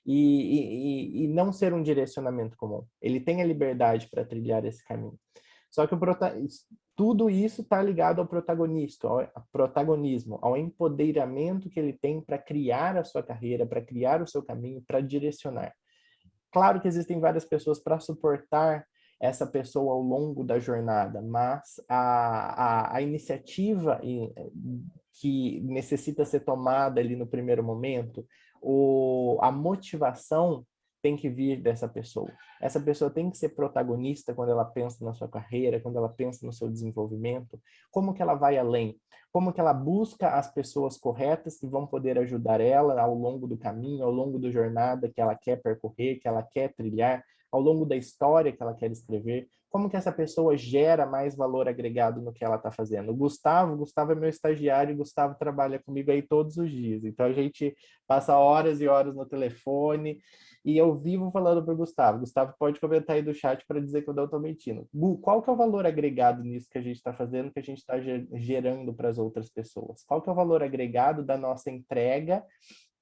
e não ser um direcionamento comum. Ele tem a liberdade para trilhar esse caminho. Só que tudo isso está ligado ao protagonista, ao protagonismo, ao empoderamento que ele tem para criar a sua carreira, para criar o seu caminho, para direcionar. Claro que existem várias pessoas para suportar essa pessoa ao longo da jornada, mas a iniciativa que necessita ser tomada ali no primeiro momento, a motivação tem que vir dessa pessoa. Essa pessoa tem que ser protagonista quando ela pensa na sua carreira, quando ela pensa no seu desenvolvimento. Como que ela vai além? Como que ela busca as pessoas corretas que vão poder ajudar ela ao longo do caminho, ao longo da jornada que ela quer percorrer, que ela quer trilhar, ao longo da história que ela quer escrever. Como que essa pessoa gera mais valor agregado no que ela está fazendo? O Gustavo é meu estagiário, o Gustavo trabalha comigo aí todos os dias. Então a gente passa horas e horas no telefone e eu vivo falando para o Gustavo. Gustavo pode comentar aí do chat para dizer que eu não estou mentindo. Gu, qual que é o valor agregado nisso que a gente está fazendo, que a gente está gerando para as outras pessoas? Qual que é o valor agregado da nossa entrega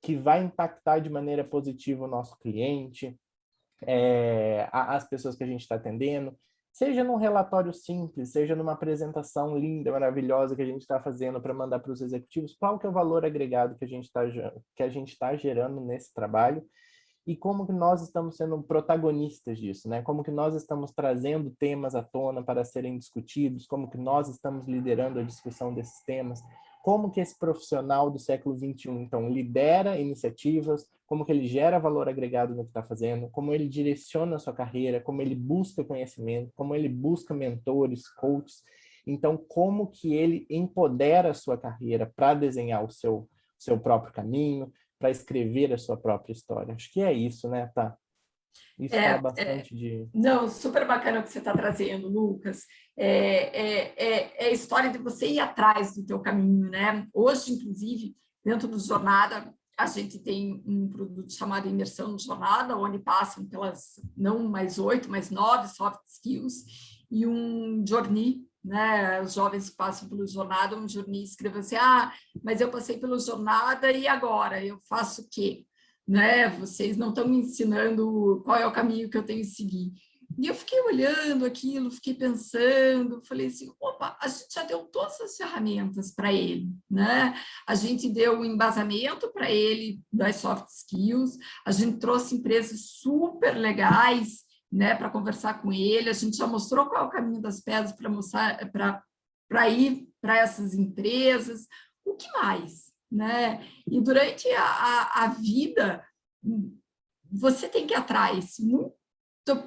que vai impactar de maneira positiva o nosso cliente, as pessoas que a gente está atendendo? Seja num relatório simples, seja numa apresentação linda, maravilhosa que a gente está fazendo para mandar para os executivos, qual que é o valor agregado que a gente está gerando nesse trabalho e como que nós estamos sendo protagonistas disso, né? Como que nós estamos trazendo temas à tona para serem discutidos, como que nós estamos liderando a discussão desses temas, como que esse profissional do século XXI, então, lidera iniciativas, como que ele gera valor agregado no que está fazendo, como ele direciona a sua carreira, como ele busca conhecimento, como ele busca mentores, coaches. Então, como que ele empodera a sua carreira para desenhar o seu próprio caminho, para escrever a sua própria história. Acho que é isso, né, Tá? Isso fala bastante de... Não, super bacana o que você está trazendo, Lucas. É a história de você ir atrás do teu caminho, né? Hoje, inclusive, dentro do Jornada, a gente tem um produto chamado Imersão no Jornada, onde passam pelas, não mais 8, mas 9 soft skills, e um journey, né? Os jovens que passam pelo Jornada, um journey escrevem assim, mas eu passei pelo Jornada e agora? Eu faço o quê? Né? Vocês não estão me ensinando qual é o caminho que eu tenho que seguir. E eu fiquei olhando aquilo, fiquei pensando, falei assim, opa, a gente já deu todas as ferramentas para ele, né? A gente deu um embasamento para ele das soft skills, a gente trouxe empresas super legais, né, para conversar com ele, a gente já mostrou qual é o caminho das pedras para mostrar, para ir para essas empresas, o que mais? Né? E durante a vida, você tem que ir atrás. Muito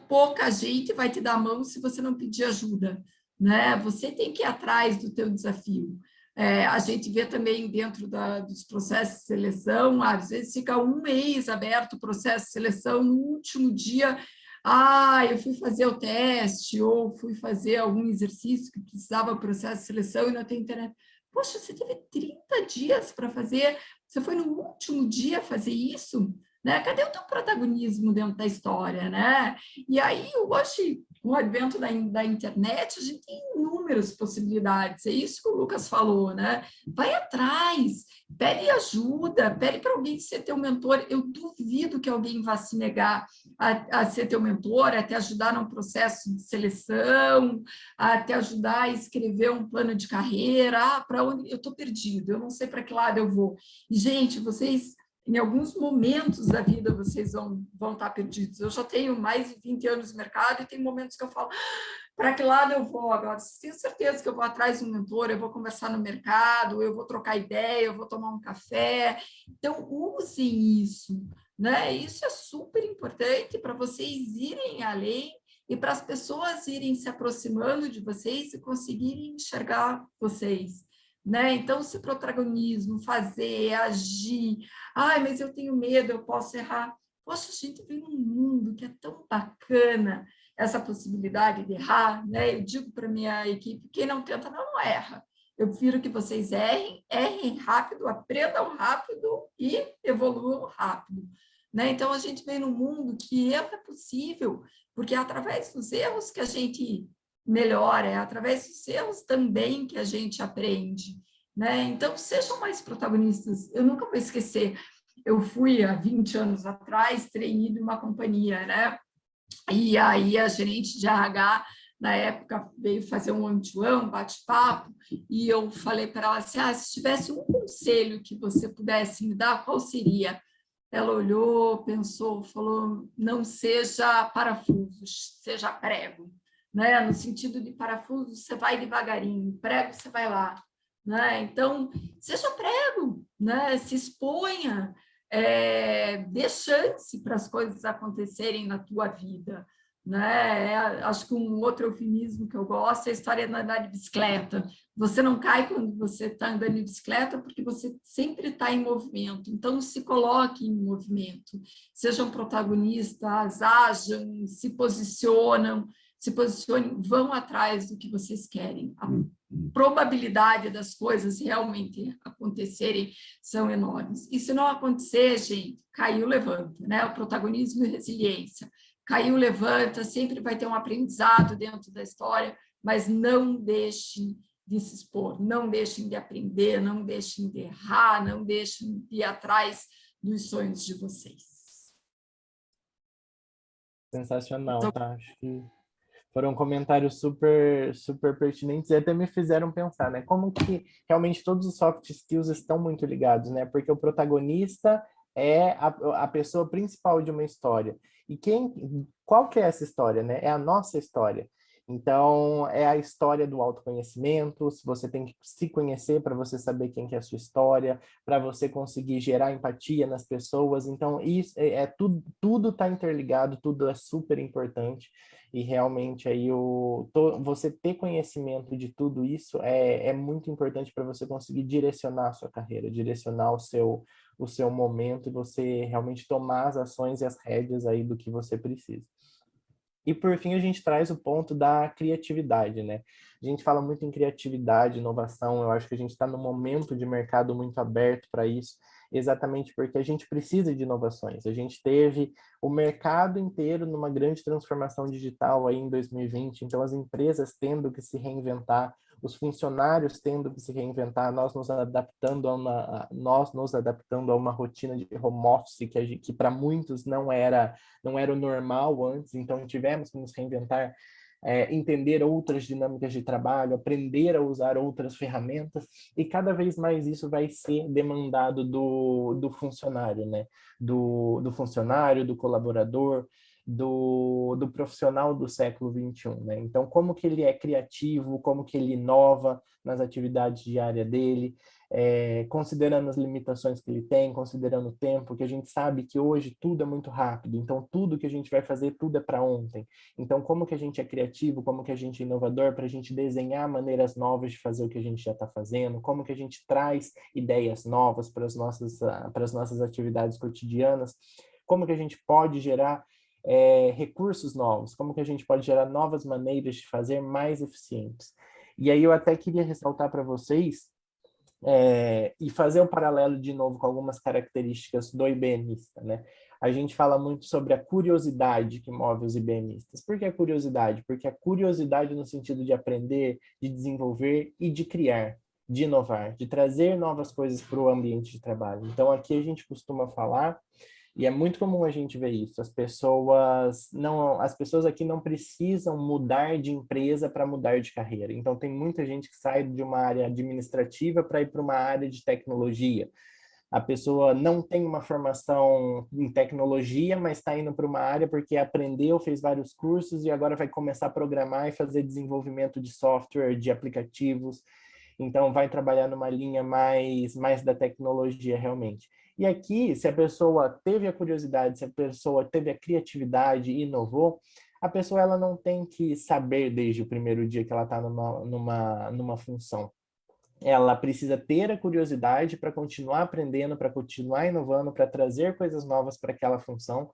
pouca gente vai te dar a mão se você não pedir ajuda. Né? Você tem que ir atrás do teu desafio. A gente vê também dentro dos processos de seleção, às vezes fica um mês aberto o processo de seleção, no último dia, eu fui fazer o teste, ou fui fazer algum exercício que precisava do processo de seleção e não tem internet. Poxa, você teve 30 dias para fazer, você foi no último dia fazer isso? Né? Cadê o teu protagonismo dentro da história? Né? E aí, hoje, com o advento da internet, a gente tem inúmeras possibilidades, é isso que o Lucas falou, né? Vai atrás, pede ajuda, pede para alguém ser teu mentor. Eu duvido que alguém vá se negar a ser teu mentor, a te ajudar num processo de seleção, a te ajudar a escrever um plano de carreira. Para onde eu estou perdido, eu não sei para que lado eu vou. E, gente, vocês... Em alguns momentos da vida vocês vão estar perdidos. Eu já tenho mais de 20 anos no mercado e tem momentos que eu falo, para que lado eu vou agora? Tenho certeza que eu vou atrás de um mentor, eu vou conversar no mercado, eu vou trocar ideia, eu vou tomar um café. Então, usem isso, né? Isso é super importante para vocês irem além e para as pessoas irem se aproximando de vocês e conseguirem enxergar vocês. Né? Então, esse protagonismo, fazer, agir, mas eu tenho medo, eu posso errar. Poxa, a gente vive num mundo que é tão bacana essa possibilidade de errar, né? Eu digo para minha equipe, quem não tenta não erra. Eu prefiro que vocês errem rápido, aprendam rápido e evoluam rápido. né? Então, a gente vem num mundo que erro é possível, porque é através dos erros que a gente melhora, é através dos erros também que a gente aprende, né? Então, sejam mais protagonistas. Eu nunca vou esquecer, eu fui há 20 anos atrás, trainee de uma companhia, né? E aí a gerente de RH, na época, veio fazer um one-to-one, um bate-papo, e eu falei para ela assim, se tivesse um conselho que você pudesse me dar, qual seria? Ela olhou, pensou, falou, não seja parafuso, seja prego, né? No sentido de parafuso, você vai devagarinho, prego, você vai lá, né? Então, seja prego, né? Se exponha, dê chance para as coisas acontecerem na tua vida, né? Acho que um outro eufemismo que eu gosto é a história de andar de bicicleta. Você não cai quando você está andando de bicicleta, porque você sempre está em movimento. Então, se coloque em movimento, sejam protagonistas, ajam, se posicionem, vão atrás do que vocês querem. A probabilidade das coisas realmente acontecerem são enormes. E se não acontecer, gente, caiu, levanta, né? O protagonismo e resiliência. Caiu, levanta, sempre vai ter um aprendizado dentro da história, mas não deixem de se expor, não deixem de aprender, não deixem de errar, não deixem de ir atrás dos sonhos de vocês. Sensacional, tá? Acho que foram comentários super, super pertinentes e até me fizeram pensar, né? Como que realmente todos os soft skills estão muito ligados, né? Porque o protagonista é a pessoa principal de uma história. E qual que é essa história, né? É a nossa história. Então, é a história do autoconhecimento, você tem que se conhecer para você saber quem que é a sua história, para você conseguir gerar empatia nas pessoas. Então, isso tudo está interligado, tudo é super importante. E realmente aí você ter conhecimento de tudo isso é muito importante para você conseguir direcionar a sua carreira, direcionar o seu momento e você realmente tomar as ações e as rédeas aí do que você precisa. E, por fim, a gente traz o ponto da criatividade, né? A gente fala muito em criatividade, inovação, eu acho que a gente está num momento de mercado muito aberto para isso, exatamente porque a gente precisa de inovações. A gente teve o mercado inteiro numa grande transformação digital aí em 2020, então as empresas tendo que se reinventar, os funcionários tendo que se reinventar, nós nos adaptando a uma rotina de home office que para muitos não era o normal antes, então tivemos que nos reinventar, entender outras dinâmicas de trabalho, aprender a usar outras ferramentas, e cada vez mais isso vai ser demandado do funcionário, né? Do funcionário, do colaborador, do profissional do século XXI, né? Então, como que ele é criativo, como que ele inova nas atividades diárias dele, considerando as limitações que ele tem, considerando o tempo, que a gente sabe que hoje tudo é muito rápido, então tudo que a gente vai fazer, tudo é para ontem. Então, como que a gente é criativo, como que a gente é inovador para a gente desenhar maneiras novas de fazer o que a gente já está fazendo, como que a gente traz ideias novas para as nossas atividades cotidianas, como que a gente pode gerar recursos novos, como que a gente pode gerar novas maneiras de fazer mais eficientes. E aí eu até queria ressaltar para vocês e fazer um paralelo de novo com algumas características do IBMista, né? A gente fala muito sobre a curiosidade que move os IBMistas. Por que a curiosidade? Porque a curiosidade no sentido de aprender, de desenvolver e de criar, de inovar, de trazer novas coisas para o ambiente de trabalho. Então aqui a gente costuma falar, e é muito comum a gente ver isso, as pessoas aqui não precisam mudar de empresa para mudar de carreira. Então tem muita gente que sai de uma área administrativa para ir para uma área de tecnologia. A pessoa não tem uma formação em tecnologia, mas está indo para uma área porque aprendeu, fez vários cursos e agora vai começar a programar e fazer desenvolvimento de software, de aplicativos. Então vai trabalhar numa linha mais da tecnologia realmente. E aqui, se a pessoa teve a curiosidade, se a pessoa teve a criatividade e inovou, a pessoa ela não tem que saber desde o primeiro dia que ela está numa função. Ela precisa ter a curiosidade para continuar aprendendo, para continuar inovando, para trazer coisas novas para aquela função,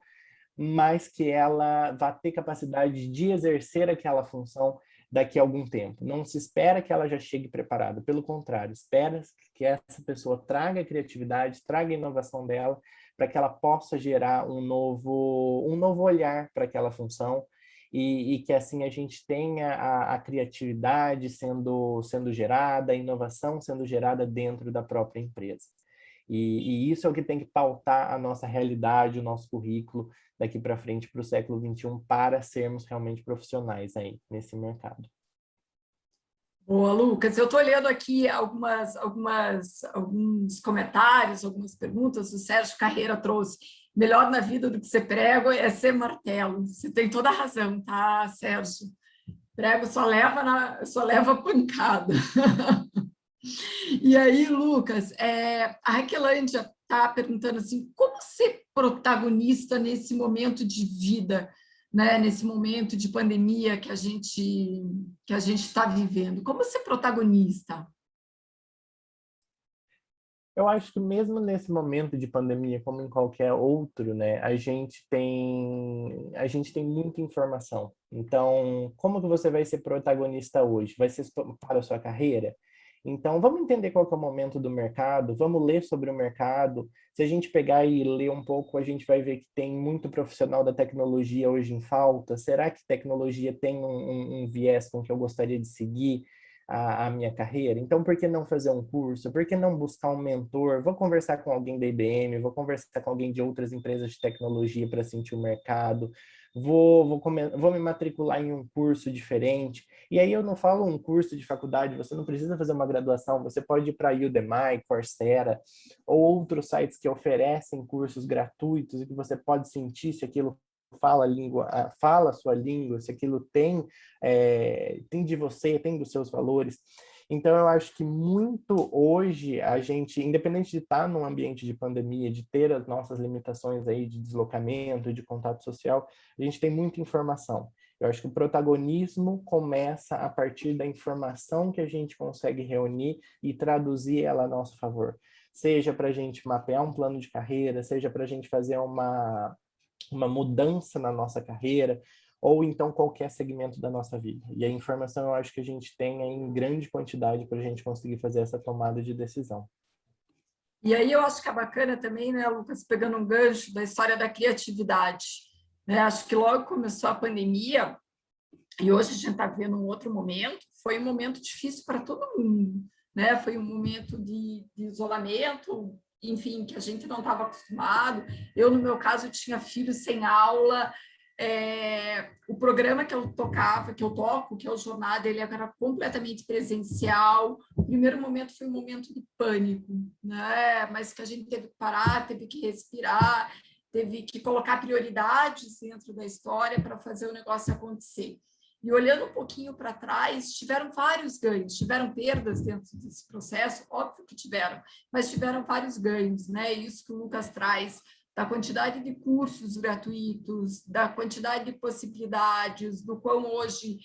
mas que ela vá ter capacidade de exercer aquela função daqui a algum tempo. Não se espera que ela já chegue preparada, pelo contrário, espera que essa pessoa traga a criatividade, traga a inovação dela, para que ela possa gerar um novo olhar para aquela função, e que assim a gente tenha a criatividade sendo gerada, a inovação sendo gerada dentro da própria empresa. E isso é o que tem que pautar a nossa realidade, o nosso currículo daqui para frente para o século XXI, para sermos realmente profissionais aí nesse mercado. Boa, Lucas. Eu estou olhando aqui alguns comentários, algumas perguntas. O Sérgio Carreira trouxe: melhor na vida do que ser prego é ser martelo. Você tem toda a razão, tá, Sérgio? Prego só leva pancada. E aí, Lucas, a Raquelândia está perguntando assim: como ser protagonista nesse momento de vida, né? Nesse momento de pandemia que a gente está vivendo? Como ser protagonista? Eu acho que mesmo nesse momento de pandemia, como em qualquer outro, né, a gente tem muita informação. Então, como que você vai ser protagonista hoje? Vai ser para a sua carreira? Então, vamos entender qual que é o momento do mercado, vamos ler sobre o mercado. Se a gente pegar e ler um pouco, a gente vai ver que tem muito profissional da tecnologia hoje em falta. Será que tecnologia tem um viés com que eu gostaria de seguir a minha carreira? Então, por que não fazer um curso? Por que não buscar um mentor? Vou conversar com alguém da IBM, vou conversar com alguém de outras empresas de tecnologia para sentir o mercado. Vou me matricular em um curso diferente. E aí eu não falo um curso de faculdade, você não precisa fazer uma graduação, você pode ir para Udemy, Coursera, ou outros sites que oferecem cursos gratuitos e que você pode sentir se aquilo fala a sua língua, se aquilo tem de você, tem dos seus valores. Então, eu acho que muito hoje, a gente, independente de estar num ambiente de pandemia, de ter as nossas limitações aí de deslocamento, de contato social, a gente tem muita informação. Eu acho que o protagonismo começa a partir da informação que a gente consegue reunir e traduzir ela a nosso favor. Seja para a gente mapear um plano de carreira, seja para a gente fazer uma mudança na nossa carreira, ou então qualquer segmento da nossa vida. E a informação eu acho que a gente tem em grande quantidade para a gente conseguir fazer essa tomada de decisão. E aí eu acho que é bacana também, né, Lucas, pegando um gancho da história da criatividade, né? Acho que logo começou a pandemia, e hoje a gente está vendo um outro momento, foi um momento difícil para todo mundo, né? Foi um momento de isolamento, enfim, que a gente não estava acostumado. Eu, no meu caso, tinha filhos sem aula. O programa que eu toco, que é o Jornada, ele era completamente presencial. O primeiro momento foi um momento de pânico, né? Mas que a gente teve que parar, teve que respirar, teve que colocar prioridades dentro da história para fazer o negócio acontecer. E olhando um pouquinho para trás, tiveram vários ganhos, tiveram perdas dentro desse processo, óbvio que tiveram, mas tiveram vários ganhos, né? Isso que o Lucas traz, da quantidade de cursos gratuitos, da quantidade de possibilidades, do quão hoje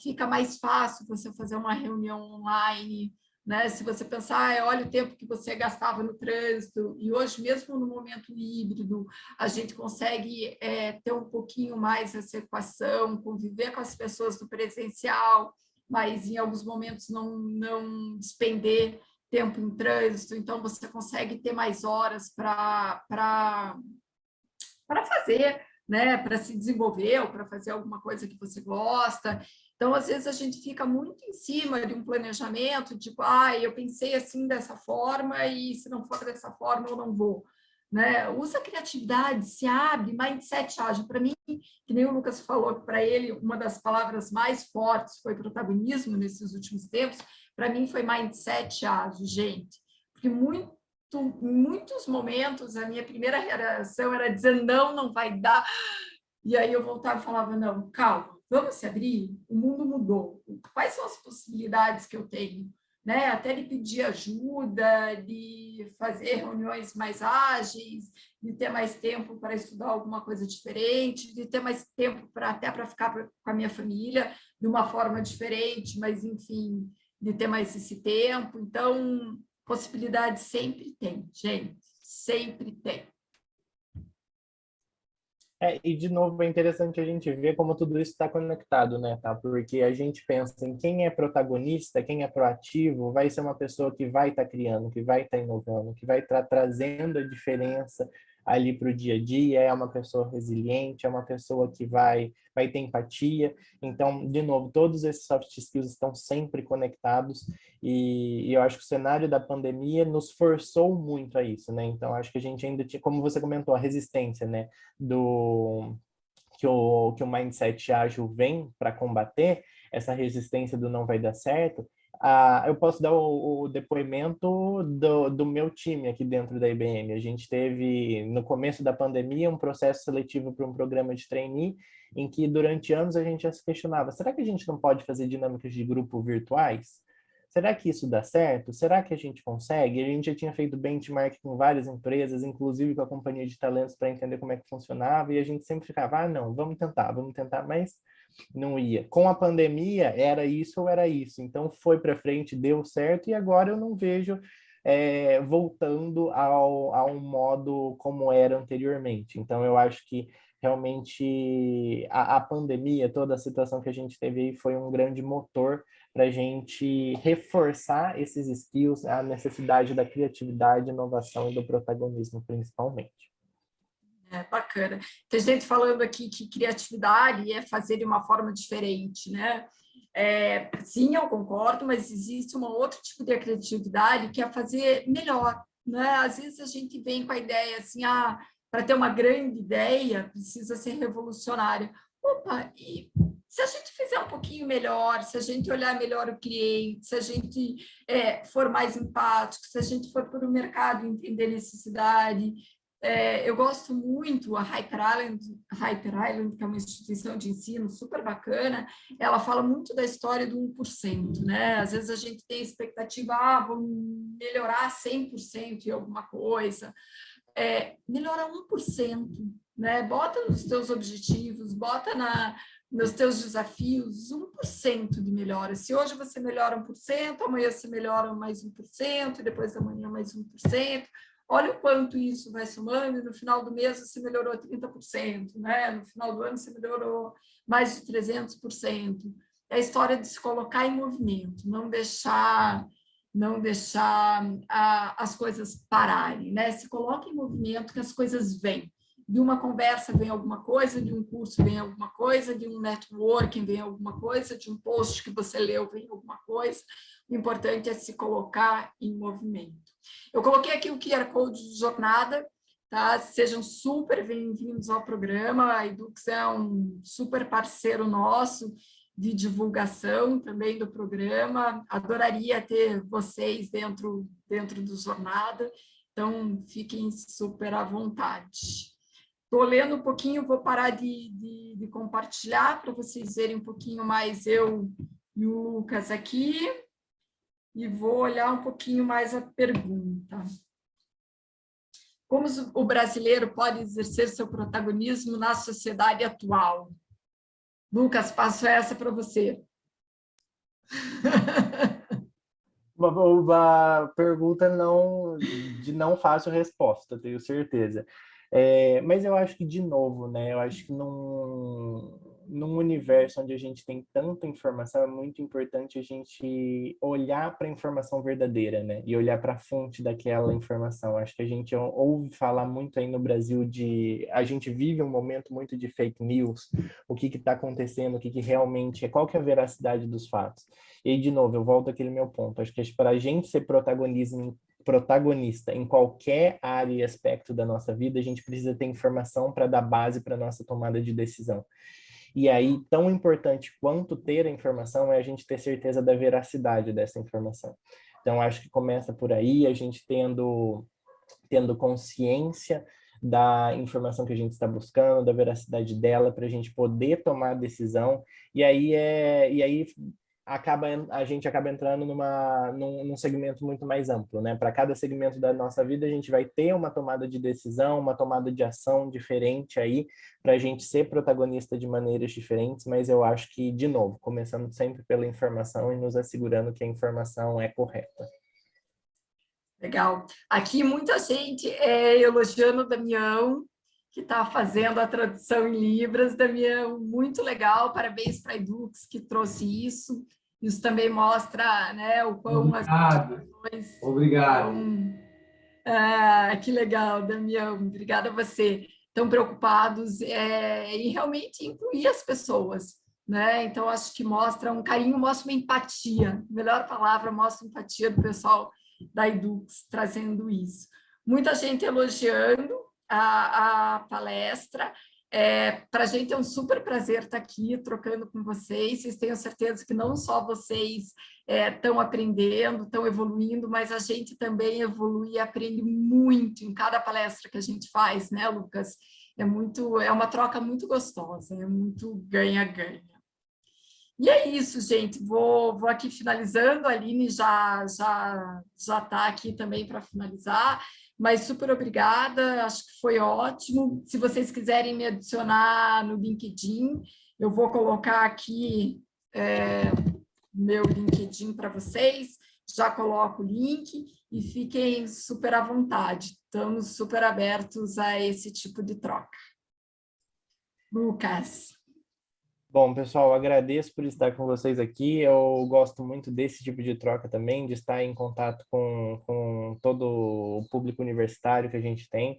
fica mais fácil você fazer uma reunião online, né? Se você pensar, olha o tempo que você gastava no trânsito, e hoje, mesmo no momento híbrido, a gente consegue ter um pouquinho mais essa equação, conviver com as pessoas do presencial, mas em alguns momentos não despender tempo em trânsito, então você consegue ter mais horas para fazer, né? Para se desenvolver ou para fazer alguma coisa que você gosta. Então, às vezes, a gente fica muito em cima de um planejamento, tipo, eu pensei assim dessa forma e se não for dessa forma eu não vou. Né? Usa a criatividade, se abre, mindset ágil. Para mim, que nem o Lucas falou, que para ele uma das palavras mais fortes foi protagonismo nesses últimos tempos, para mim foi mindset ágil, gente. Porque em muitos momentos a minha primeira reação era dizer não vai dar. E aí eu voltava e falava, não, calma, vamos se abrir, o mundo mudou. Quais são as possibilidades que eu tenho? Né? Até de pedir ajuda, de fazer reuniões mais ágeis, de ter mais tempo para estudar alguma coisa diferente, de ter mais tempo até para ficar com a minha família de uma forma diferente, mas, enfim, de ter mais esse tempo. Então, possibilidade sempre tem, gente, sempre tem. E de novo é interessante a gente ver como tudo isso está conectado, né, tá? Porque a gente pensa em quem é protagonista, quem é proativo, vai ser uma pessoa que vai estar criando, que vai estar inovando, que vai estar trazendo a diferença ali para o dia a dia, é uma pessoa resiliente, é uma pessoa que vai ter empatia. Então, de novo, todos esses soft skills estão sempre conectados e eu acho que o cenário da pandemia nos forçou muito a isso, né? Então, acho que a gente ainda tinha, como você comentou, a resistência, né? Que o mindset ágil vem para combater essa resistência do não vai dar certo. Eu posso dar o depoimento do meu time aqui dentro da IBM. A gente teve, no começo da pandemia, um processo seletivo para um programa de trainee, em que durante anos a gente já se questionava, será que a gente não pode fazer dinâmicas de grupo virtuais? Será que isso dá certo? Será que a gente consegue? A gente já tinha feito benchmark com várias empresas, inclusive com a companhia de talentos, para entender como é que funcionava, e a gente sempre ficava, não, vamos tentar, mas não ia. Com a pandemia, era isso ou era isso. Então, foi para frente, deu certo, e agora eu não vejo voltando a um modo como era anteriormente. Então, eu acho que realmente a pandemia, toda a situação que a gente teve aí foi um grande motor para a gente reforçar esses skills, a necessidade da criatividade, inovação e do protagonismo, principalmente. Bacana. Tem gente falando aqui que criatividade é fazer de uma forma diferente, né? Sim, eu concordo, mas existe um outro tipo de criatividade que é fazer melhor, né? Às vezes a gente vem com a ideia assim, para ter uma grande ideia, precisa ser revolucionária. Opa, e se a gente fizer um pouquinho melhor, se a gente olhar melhor o cliente, se a gente for mais empático, se a gente for para o mercado entender necessidade. Eu gosto muito, a Hyper Island, que é uma instituição de ensino super bacana, ela fala muito da história do 1%, né? Às vezes a gente tem a expectativa, vamos melhorar 100% em alguma coisa. Melhora 1%, né? Bota nos teus objetivos, bota nos teus desafios 1% de melhora. Se hoje você melhora 1%, amanhã você melhora mais 1%, e depois da manhã mais 1%. Olha o quanto isso vai somando, e no final do mês você melhorou 30%, né? No final do ano você melhorou mais de 300%. É a história de se colocar em movimento, não deixar as coisas pararem, né? Se coloca em movimento que as coisas vêm. De uma conversa vem alguma coisa, de um curso vem alguma coisa, de um networking vem alguma coisa, de um post que você leu vem alguma coisa. O importante é se colocar em movimento. Eu coloquei aqui o QR Code de jornada, tá? Sejam super bem-vindos ao programa. A Edux é um super parceiro nosso de divulgação também do programa. Adoraria ter vocês dentro do jornada, então fiquem super à vontade. Estou lendo um pouquinho, vou parar de compartilhar para vocês verem um pouquinho mais eu e o Lucas aqui. E vou olhar um pouquinho mais a pergunta. Como o brasileiro pode exercer seu protagonismo na sociedade atual? Lucas, passo essa para você. Uma pergunta de não fácil resposta, tenho certeza. Mas eu acho que, de novo, né? Eu acho que num universo onde a gente tem tanta informação, é muito importante a gente olhar para a informação verdadeira, né? E olhar para a fonte daquela informação. Acho que a gente ouve falar muito aí no Brasil a gente vive um momento muito de fake news, o que está acontecendo, o que realmente qual que é a veracidade dos fatos. E aí, de novo, eu volto àquele meu ponto. Acho que para a gente ser protagonista em qualquer área e aspecto da nossa vida, a gente precisa ter informação para dar base para a nossa tomada de decisão. E aí, tão importante quanto ter a informação é a gente ter certeza da veracidade dessa informação. Então, acho que começa por aí, a gente tendo consciência da informação que a gente está buscando, da veracidade dela, para a gente poder tomar a decisão, e aí a gente acaba entrando num segmento muito mais amplo, né? Para cada segmento da nossa vida, a gente vai ter uma tomada de decisão, uma tomada de ação diferente aí, para a gente ser protagonista de maneiras diferentes, mas eu acho que, de novo, começando sempre pela informação e nos assegurando que a informação é correta. Legal. Aqui muita gente elogiando o Damião, que está fazendo a tradução em Libras. Damião, muito legal, parabéns para a Edux que trouxe isso. Isso também mostra, né, o quão as instituições... Obrigado. Que legal, Damião, obrigada a você. Estão preocupados em realmente incluir as pessoas, né? Então, acho que mostra um carinho, mostra uma empatia, melhor palavra, mostra empatia do pessoal da Edux trazendo isso. Muita gente elogiando a palestra. Para a gente é um super prazer estar aqui trocando com vocês. Vocês tenham certeza que não só vocês estão aprendendo, estão evoluindo, mas a gente também evolui e aprende muito em cada palestra que a gente faz, né, Lucas? É uma troca muito gostosa, é muito ganha-ganha. E é isso, gente. Vou aqui finalizando. A Aline já está aqui também para finalizar. Mas super obrigada, acho que foi ótimo. Se vocês quiserem me adicionar no LinkedIn, eu vou colocar aqui meu LinkedIn para vocês, já coloco o link e fiquem super à vontade. Estamos super abertos a esse tipo de troca. Lucas. Bom, pessoal, agradeço por estar com vocês aqui. Eu gosto muito desse tipo de troca também, de estar em contato com todo o público universitário que a gente tem.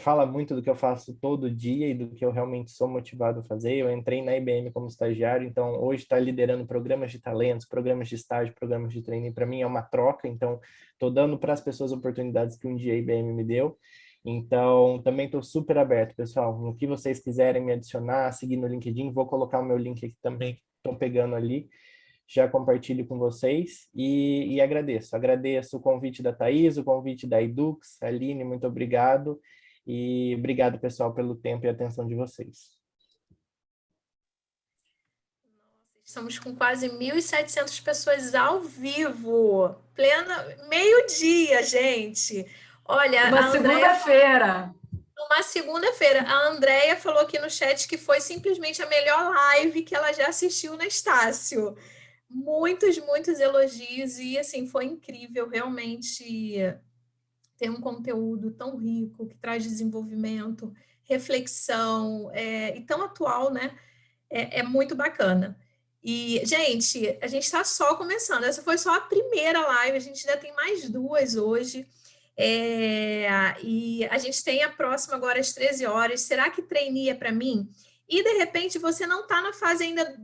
Fala muito do que eu faço todo dia e do que eu realmente sou motivado a fazer. Eu entrei na IBM como estagiário, então hoje estar liderando programas de talentos, programas de estágio, programas de trainee, para mim é uma troca, então estou dando para as pessoas oportunidades que um dia a IBM me deu. Então, também estou super aberto, pessoal. No que vocês quiserem me adicionar, seguir no LinkedIn, vou colocar o meu link aqui também, estou pegando ali, já compartilho com vocês e agradeço. Agradeço o convite da Thaís, o convite da Edux, Aline, muito obrigado. E obrigado, pessoal, pelo tempo e atenção de vocês. Estamos com quase 1.700 pessoas ao vivo, meio-dia, gente. Olha, uma segunda-feira. Uma segunda-feira. A Andréia falou aqui no chat que foi simplesmente a melhor live que ela já assistiu na Estácio. Muitos elogios e, assim, foi incrível realmente ter um conteúdo tão rico, que traz desenvolvimento, reflexão, e tão atual, né? É muito bacana. E, gente, a gente está só começando. Essa foi só a primeira live, a gente ainda tem mais 2 hoje. E a gente tem a próxima agora às 13 horas. Será que trainee é para mim? E, de repente, você não está na fase ainda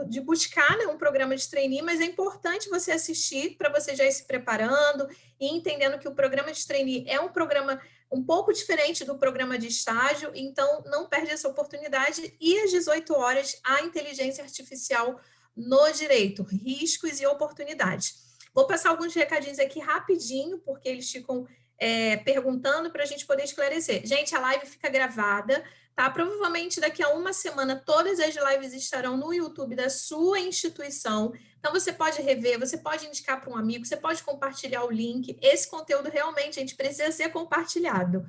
de buscar, né, um programa de trainee, mas é importante você assistir para você já ir se preparando e entendendo que o programa de trainee é um programa um pouco diferente do programa de estágio, então não perde essa oportunidade. E às 18 horas, a inteligência artificial no direito, riscos e oportunidades. Vou passar alguns recadinhos aqui rapidinho, porque eles ficam perguntando para a gente poder esclarecer. Gente, a live fica gravada, tá? Provavelmente daqui a uma semana todas as lives estarão no YouTube da sua instituição. Então, você pode rever, você pode indicar para um amigo, você pode compartilhar o link. Esse conteúdo realmente, a gente precisa ser compartilhado.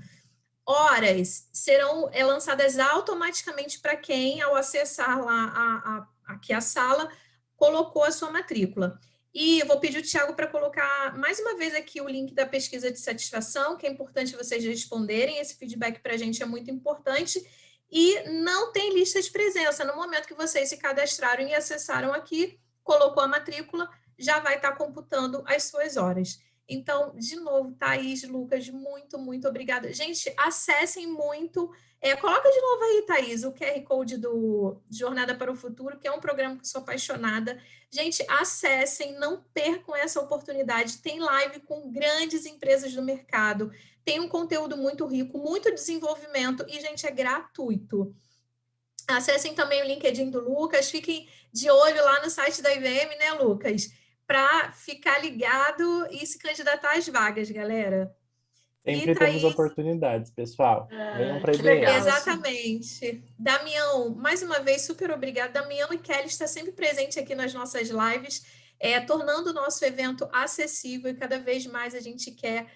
Horas serão lançadas automaticamente para quem, ao acessar lá aqui a sala, colocou a sua matrícula. E vou pedir o Thiago para colocar mais uma vez aqui o link da pesquisa de satisfação, que é importante vocês responderem. Esse feedback para a gente é muito importante. E não tem lista de presença. No momento que vocês se cadastraram e acessaram aqui, colocou a matrícula, já vai estar computando as suas horas. Então, de novo, Thaís, Lucas, muito obrigada. Gente, acessem muito. Coloca de novo aí, Thaís, o QR Code do Jornada para o Futuro, que é um programa que eu sou apaixonada. Gente, acessem, não percam essa oportunidade. Tem live com grandes empresas do mercado, tem um conteúdo muito rico, muito desenvolvimento e, gente, é gratuito. Acessem também o LinkedIn do Lucas, fiquem de olho lá no site da IBM, né, Lucas? Para ficar ligado e se candidatar às vagas, galera. Sempre temos oportunidades, pessoal. Venham para a IBM. Exatamente. Damião, mais uma vez, super obrigada. Damião e Kelly está sempre presente aqui nas nossas lives, tornando o nosso evento acessível e cada vez mais a gente quer...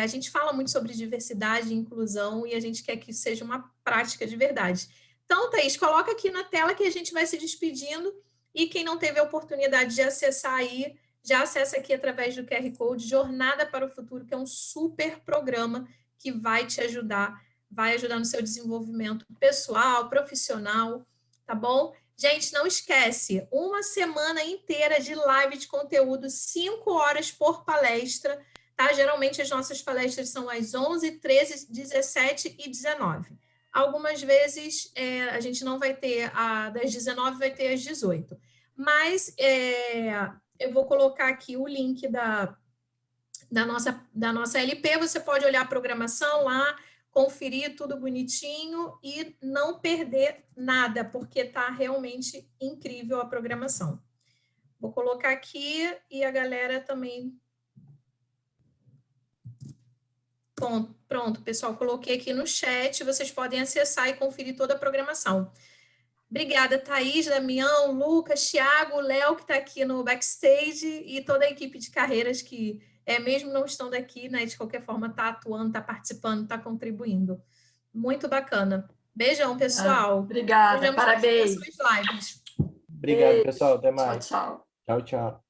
a gente fala muito sobre diversidade e inclusão e a gente quer que isso seja uma prática de verdade. Então, Thaís, coloca aqui na tela que a gente vai se despedindo e quem não teve a oportunidade de acessar aí, já acessa aqui através do QR Code Jornada para o Futuro, que é um super programa que vai te ajudar vai ajudar no seu desenvolvimento pessoal, profissional, tá bom? Gente, não esquece, uma semana inteira de live de conteúdo, 5 horas por palestra, tá? Geralmente as nossas palestras são às 11, 13, 17 e 19. Algumas vezes a gente não vai ter das 19, vai ter às 18. Mas eu vou colocar aqui o link da nossa LP, você pode olhar a programação lá, conferir tudo bonitinho e não perder nada, porque está realmente incrível a programação. Vou colocar aqui e a galera também... Pronto, pessoal, coloquei aqui no chat, vocês podem acessar e conferir toda a programação. Obrigada, Thaís, Damião, Lucas, Thiago, Léo, que está aqui no backstage, e toda a equipe de carreiras que, mesmo não estando aqui, né, de qualquer forma, está atuando, está participando, está contribuindo. Muito bacana. Beijão, pessoal. Obrigada, parabéns. Suas lives. Obrigado, pessoal. Até mais. Tchau, tchau. Tchau, tchau.